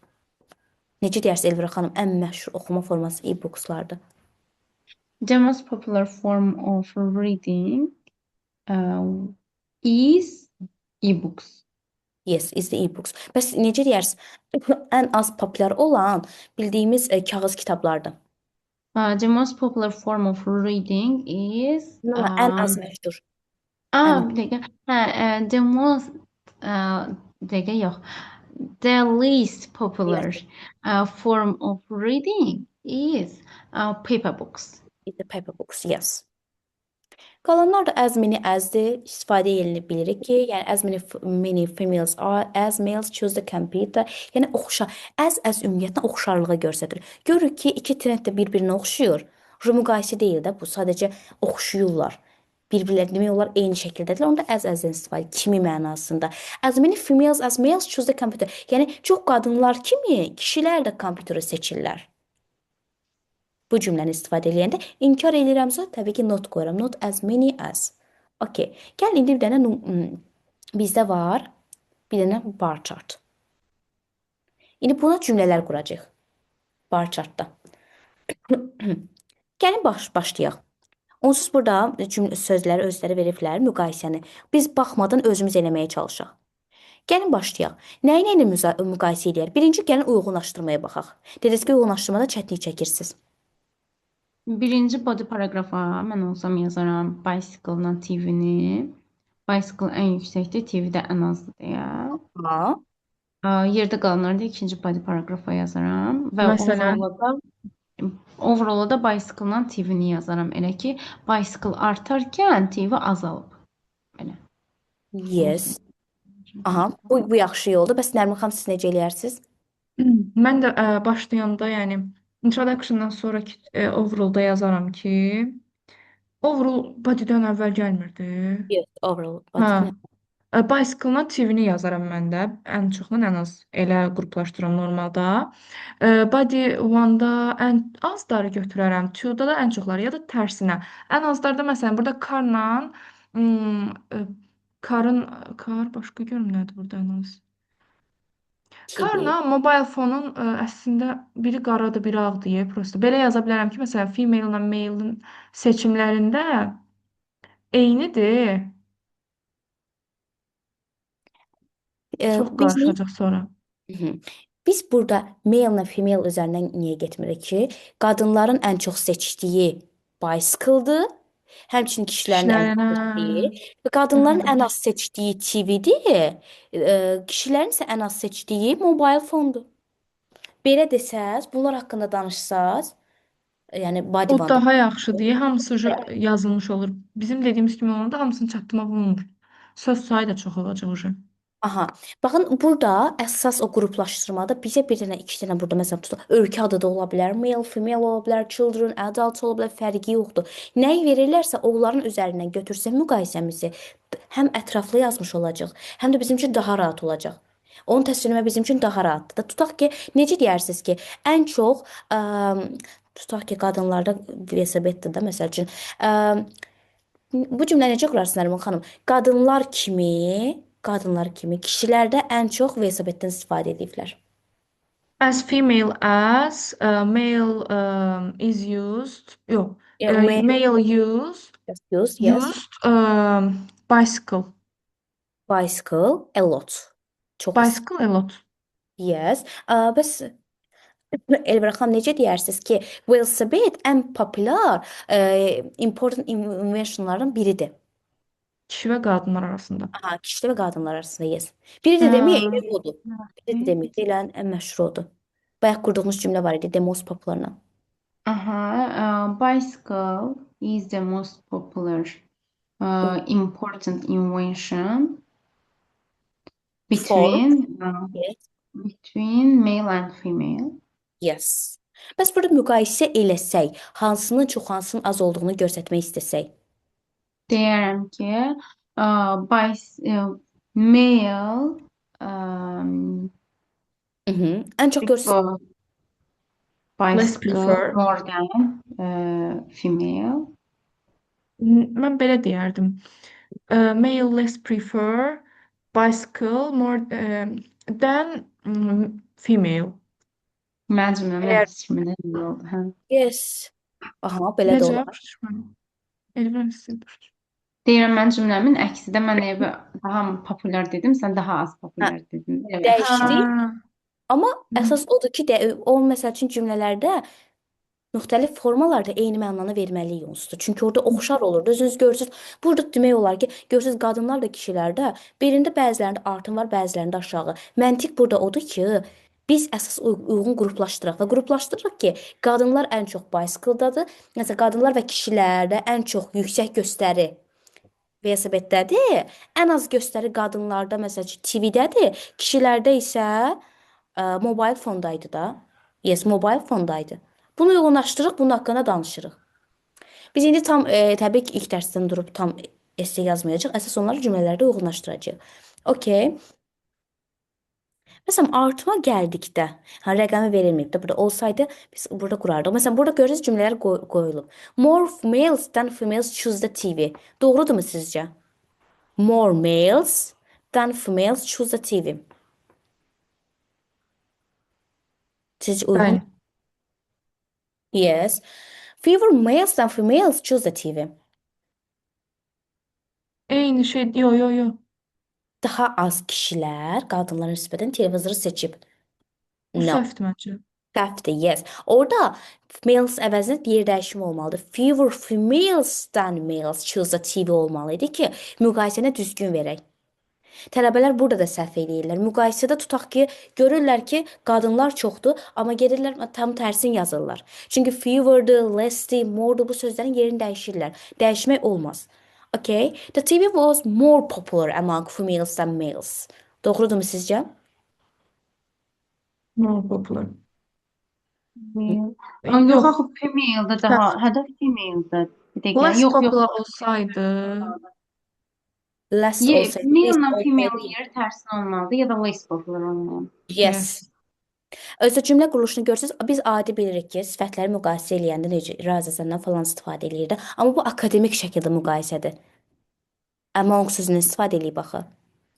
Necə deyərsiniz Elvira xanım? Ən məşhur oxuma forması e-bookslardır. The most popular form of reading is e-books. Yes, is the e-books. Bəs necə deyərsiniz? Ən az populyar olan bildiyimiz kağız kitablardır. The most popular form of reading is Amma ən az məşhur. bir dəqiqə. The most bir dəqiqə yox. The least popular form of reading is paper books. Is the paper books, yes. Qalanlar da as many as-dir. İstifadə yerini bilirik ki, yəni as many females are as males choose the computer. Yəni as ümumiyyətlə oxşarlığı göstərir. Görürük ki, iki trend də bir-birinə oxşuyur. Müqayisə deyil də bu, sadəcə oxşuyurlar. Bir-birlərinə demək olar eyni şəkildədirlər. Onda as-dən istifadə kimi mənasında. As many females as males choose the computer. Yəni çox qadınlar kimi kişilər də kompüteri seçirlər. Bu cümləni istifadə edəndə inkar edirəmsə, təbii ki, not qoyuram. Not as many as. Okay. Gəl indi bir dənə bizdə var, bir dənə bar chart. İndi buna cümlələr quracağıq. Bar chartda. Gəlin başlayaq. Onsuz burada sözləri özləri veriblər, müqayisəni. Biz baxmadan özümüz eləməyə çalışaq. Gəlin başlayaq. Nəyi ilə müqayisə edək? Birinci gəlin uyğunlaşdırmaya baxaq. Dediniz ki, uyğunlaşdırmada çətinlik çəkirsiniz. Birinci body paragrafa mən olsam yazaram bicycle-la TV-ni. Bicycle ən yüksəkdir, TV də ən azdır deyə. Ha. Yerdə qalanları da ikinci body paragrafa yazaram və Məsələn? overall da bicycle-la TV-ni yazaram. Elə ki, bicycle artarkən TV azalıb. Belə. Yes. Aha, bu yaxşı yoldur. Bəs Nərmin xanım siz necə eləyərsiniz? Mən də başlayanda, yəni introduction-dan sonraki overall-da yazaram ki, overall body-dən əvvəl gəlmirdi. Yes, overall. Hə. Bicycle-la TV-ni yazaram mən də. Ən çoxla ən az elə qruplaşdıram normalda. Body 1-da ən azları götürərəm. 2-da da ən çoxları ya da tərsinə. Ən azlarda məsələn burada carla kar başqa görüm nədir burada ən az. Karla mobile fonun əslində biri qaradır, biri ağdır, prosta. Belə yaza bilərəm ki, məsələn, female ilə male-in seçimlərində eynidir. Çox qarışacaq sonra. Biz burada male ilə female üzərindən niyə getmirik ki? Qadınların ən çox seçdiyi bicycle-dır. Həmçinin kişilərin ən Kişilərin, çox seçdiyi və qadınların ən az seçdiyi TV-dir. Kişilərin isə ən az seçdiyi mobile fondur. Belə desəz, bunlar haqqında danışsaz, yəni body o one. daha yaxşıdır. Hamısı yazılmış olur. Bizim dediyimiz kimi olanda hamısını çatdırmaq olmur. Söz sayı da çox olacaq uje. Aha. Baxın burada əsas o qruplaşdırmada bizə bir dənə, iki dənə burada məsələn tutaq. Ölkə adı da ola bilər, male, female ola bilər, children, adult ola bilər, fərqi yoxdur. Nəyi verirlərsə onların üzərindən götürsək müqayisəmizi həm ətraflı yazmış olacaq, həm də bizim üçün daha rahat olacaq. Onu təsvirləmək bizim üçün daha rahatdır. Da tutaq ki, necə deyirsiniz ki, ən çox tutaq ki, qadınlarda velosipeddir də məsəl üçün. Bu cümlə necə qurarsın Nəriman xanım? Qadınlar kimi kişilərdə ən çox velosipeddən istifadə ediblər. As female as male is used. Yok. Yeah, male Male use, yes. used bicycle. Bicycle a lot. Çox Bicycle a lot. yes. Bəs Elvira xanım necə deyirsiniz ki, velosiped ən populyar important inventionlardan biridir. Kişi ve kadınlar arasında. Aha, kişi və qadınlar arasında yes. Biri də demək elə odur. Biri də demək elə ən məşhur odur. Bayaq qurduğumuz cümlə var idi, the most popularla. Bicycle is the most popular important invention For yes. between male and female. Yes. Bəs burada müqayisə eləsək, hansının çox, hansının az olduğunu göstərmək istəsək. Deyərəm ki, male Ən çox göstər prefer Less bicycle prefer. more than female. Ben belə deyərdim. Male less prefer bicycle more than female. Mən cümləmin Əgər- seçimində iyi oldu. Hə. yes. Aha, belə də Necə? olar. Başa düşmədim. Elvin istəyir. Deyirəm mən cümləmin əksi də mən elə daha populyar dedim, sən daha az populyar dedin. Elə. Dəyişdik. Ha, Amma əsas odur ki, o məsəl üçün cümlələrdə müxtəlif formalarda eyni mənanı verməliyik onsuz da. Çünki orada oxşar olur. Özünüz görürsüz. Burada demək olar ki, görürsüz qadınlar da kişilərdə birində bəzilərində artım var, bəzilərində aşağı. Məntiq burada odur ki, biz əsas uyğun qruplaşdıraq və qruplaşdırırıq ki, qadınlar ən çox bicycle-dadır. Məsələn, qadınlar və kişilərdə ən çox yüksək göstəri velosipeddədir. Ən az göstəri qadınlarda məsələn TV-dədir. Kişilərdə isə mobile fondaydı da. Yes, mobile fondaydı. Bunu uyğunlaşdırırıq, bunun haqqında danışırıq. Biz indi tam təbii ki ilk dərsdən durub tam esse yazmayacaq. Əsas onları cümlələrdə uyğunlaşdıracağıq. Okay. Məsələn, artıma gəldikdə, rəqəmi verilməyib də burada olsaydı biz burada qurardıq. Məsələn, burada görürsüz cümlələr qoyulub. More males than females choose the TV. Doğrudurmu sizcə? More males than females choose the TV. Sizcə uyğun? bəli. Yes. Fewer males than females choose the TV. Eyni şey. Yo. Daha az kişilər qadınlara nisbətən televizoru seçib. Bu No. səhvdir məncə. Səhvdir, yes. Orada males əvəzinə yer dəyişimi olmalıdır. Fewer females than males choose the TV olmalıydı ki, müqayisəni düzgün verək. Tələbələr burada da səhv eləyirlər. Müqayisədə tutaq ki, görürlər ki, qadınlar çoxdur, amma gedirlər tam tərsin yazırlar. Çünki fewer'dır, less'dir, more'dur bu sözlərin yerini dəyişirlər. Dəyişmək olmaz. Okay? The TV was more popular among females than males. Doğrudurmu sizcə? More popular. Yox, axı female-də daha, hədəf female-də. Bir dəqiqə, Less yox. popular olsaydı, Less olsaydı, Male-la less female olsaydı. yeri tərsinə olmalıdır ya da less popular olmalı. Yes. Özdə cümlə quruluşunu görsünüz, biz adi bilirik ki, sifətləri müqayisə eləyəndə necə razısandan falan istifadə eləyirdi. Amma bu akademik şəkildə müqayisədir. Among sözünü istifadə eləyib axı.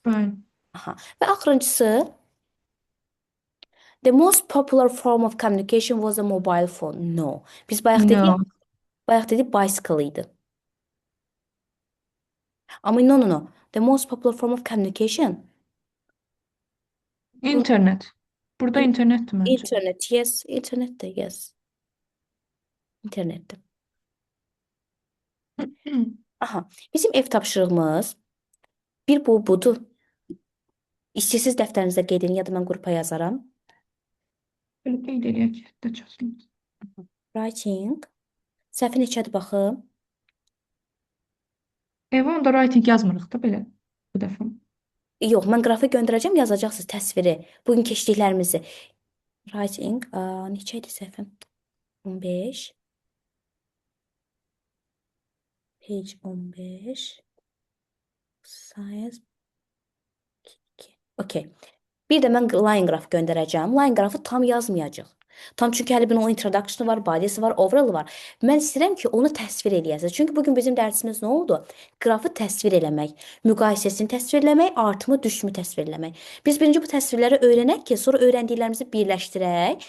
bəli. Aha. Və axırıncısı, the most popular form of communication was a mobile phone. No. Biz bayaq No. dedik bicycle idi. Amma no. The most popular form of communication İnternet. Burada internetdir məncə. İnternet, yes. İnternetdə, yes. İnternetdə. Aha, bizim ev tapşırığımız bir budur. İstəyirsiniz dəftərinizdə qeyd edin ya da mən qrupa yazaram. Belə qeyd eləyək də çözülür. Writing. Səhvi neçədir baxım. Onda writing yazmırıq da belə bu dəfə. Yox, mən qrafa göndərəcəm, yazacaqsınız təsviri. Bugün keçdiklərimizi. Writing, neçə idi səhvim? 15. Page 15. Size 2. Okay. Bir də mən line graph göndərəcəm. Line graphı tam yazmayacaq. Tam çünki hələ bunun introduction'ı var, body'si var, overall'ı var. Mən istəyirəm ki, onu təsvir eləyəsiniz. Çünki bugün bizim dərsimiz nə oldu? Qrafı təsvir eləmək, müqayisəsini təsvir eləmək, artımı, düşümü təsvir eləmək. Biz birinci bu təsvirləri öyrənək ki, sonra öyrəndiklərimizi birləşdirək,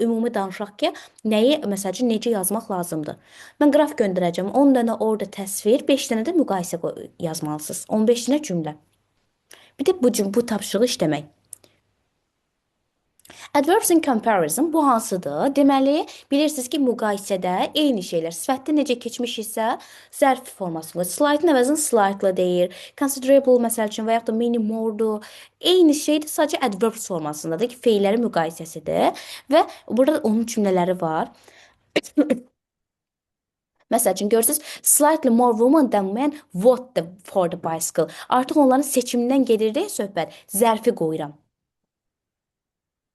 ümumi danışaq ki, nəyi, məsəl üçün, necə yazmaq lazımdır. Mən qraf göndərəcəm, 10 dənə orada təsvir, 5 dənə də müqayisə yazmalısınız. 15 dənə cümlə. Bir də bu tapşırığı işləmək. Adverbs in comparison bu hansıdır? Deməli, bilirsiniz ki, müqayisədə eyni şeylər. Sifətdə necə keçmiş isə zərf formasında. Slight'ın əvəzində slightly deyir. Considerable məsəl üçün və yaxud da many more'dur. Eyni şeydir, sadəcə adverbs formasındadır ki, feillərin müqayisəsidir. Və burada onun cümlələri var. Məsəl üçün görürsünüz, slightly more women than men vote for the bicycle. Artıq onların seçimindən gedir deyə söhbət. Zərfi qoyuram.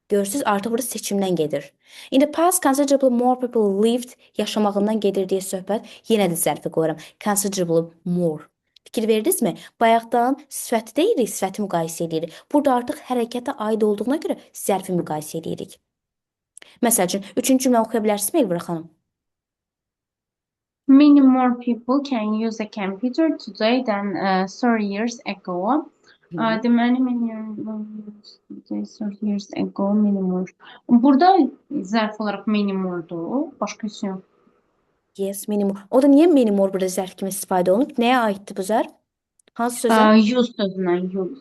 Görürsüz, artıq burada seçimdən gedir. In the past, considerably more people lived, yaşamağından gedir deyə söhbət. Yenə də zərfi qoyuram. Considerably more. Fikir verdinizmi? Bayaqdan sifəti deyirik, sifəti müqayisə edirik. Burada artıq hərəkətə aid olduğuna görə zərfi müqayisə edirik. Məsəl üçün, üçüncü cümlə oxuya bilərsinizmi Elvira xanım? Many more people can use a computer today than 30 years ago. Deməli, many 30 years ago, many more. Burada zərf olaraq many more'dur. Başqa heç yox. Yes, many more. O da niyə many more burada zərf kimi istifadə olunub? Nəyə aiddir bu zərf? Hansı sözə? Use sözünə use.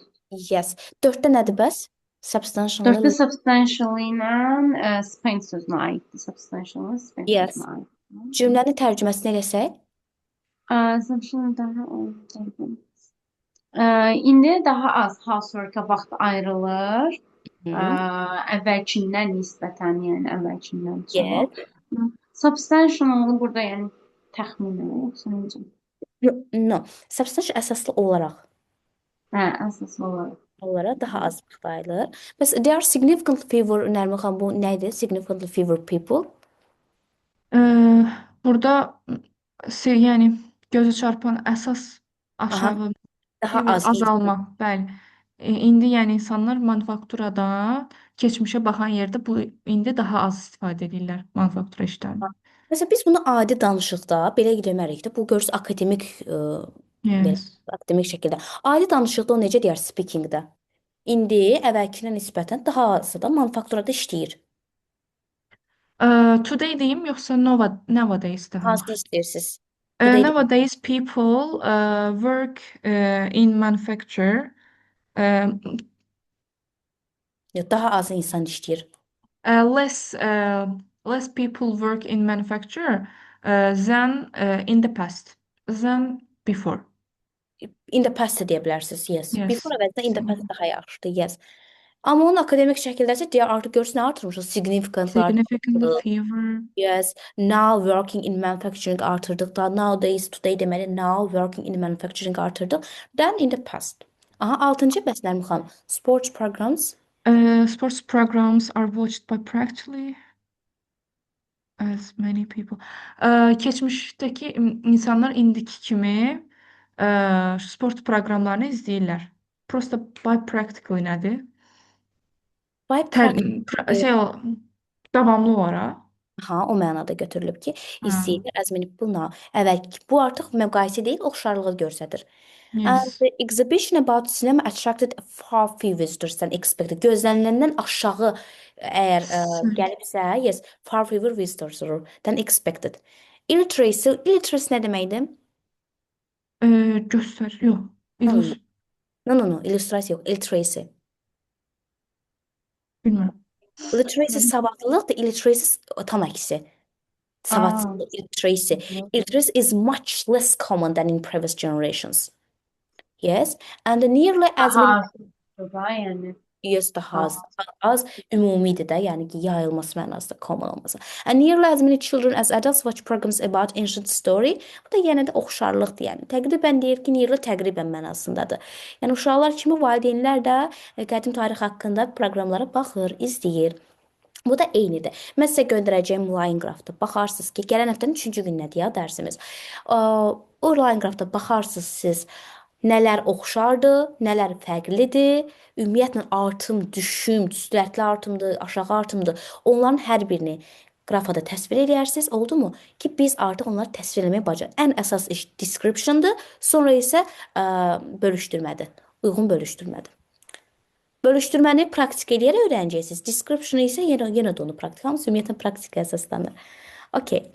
Yes. 4-də nədir bəs? Substantial. 4-də substantial ilə spent sözünə aiddir. Substantial ilə spent Yes. sözünə aiddir. Cümlənin tərcüməsini eləsək? İndi daha az housework-a vaxt ayrılır. Əvvəlkindən nisbətən, yəni əvvəlkindən çox. Substantial burada yəni təxminən yoxsa necə? No, substantial əsaslı olaraq. Əsaslı olaraq. Onlara daha az vaxt ayrılır. Bəs they are significantly favor, Nərmin xanım, bu nədir? Significantly favor people. Burada yəni gözə çarpan əsas aşağı Daha favor az azalma, bəli. İndi yəni insanlar manufakturada keçmişə baxan yerdə bu indi daha az istifadə edirlər manufaktura işlərini. Məsələn, biz bunu adi danışıqda belə demərik də, bu görürsüz akademik Yes. akademik şəkildə. Adi danışıqda o necə deyər speakingdə? İndi əvvəlkinə nisbətən daha az da manufakturada işləyir. Today deyim yoxsa nowadays daha? Hansı istəyirsiniz? Today Nowadays people work in manufacture. Daha az insan işləyir. Less people work in manufacture than in the past, than before. In the past deyə bilərsiniz, yes. Yes. Before əvəzinə in the past daha yaxşıdır, yes. Amma onun akademik şəkildəsə deyə artıq görürsünüz nə artırmışıq? Significantly Significantly artırmışıq. favor. Yes. Now working in manufacturing artırdıq da. Nowadays, today deməli now working in manufacturing artırdıq. Then in the past. Aha, 6-cı bəs Nərmin xanım. Sports programs. Sports programs are watched by practically as many people. Keçmişdəki insanlar indiki kimi sport proqramlarını izləyirlər. Prosta by practically nədir? By Davamlı olaraq. Ha, o mənada götürülüb ki, izləyirlər as many people now. Əvvəlki bu artıq müqayisə deyil, oxşarlığı göstərir. And Yes. the exhibition about cinema attracted far fewer visitors than expected. Gözləniləndən aşağı əgər gəlibsə, yes, far fewer visitors than expected. Illiteracy nə deməkdir? Göstər, yox. No, illüstrasiya yox, illiteracy. Bilmirəm. Literacy savadlılıqdır, illiteracy tam əksi. Aa, Savadsızlıq, illiteracy. Illiteracy is much less common than in previous generations. Yes, and nearly as many. Daha az yani. Yes, daha az ümumidir də, yəni ki, yayılması mənasında common olması. And nearly as many children as adults watch programs about ancient story. Bu da yenə də oxşarlıqdır, yəni. Təqribən deyir ki, nearly təqribən mənasındadır. Yəni uşaqlar kimi valideynlər də qədim tarix haqqında proqramlara baxır, izləyir. Bu da eynidir. Mən sizə göndərəcəyim line graphda baxarsınız ki, gələn həftənin 3-cü günündədir ya dərsimiz. O line graphda baxarsınız siz nələr oxşardır, nələr fərqlidir, ümumiyyətlə artım, düşüm, sürətli artımdır, aşağı artımdır. Onların hər birini qrafada təsvir edərsiniz, oldumu? Ki biz artıq onları təsvir etməyi bacarırıq. Ən əsas iş description-dır, sonra isə bölüşdürmədir. Uyğun bölüşdürmədir. Bölüşdürməni praktik eləyərək öyrənəcəksiniz. Description isə yenə də onu praktik. Hamısı ümumiyyətlə praktikaya əsaslanır. Okay.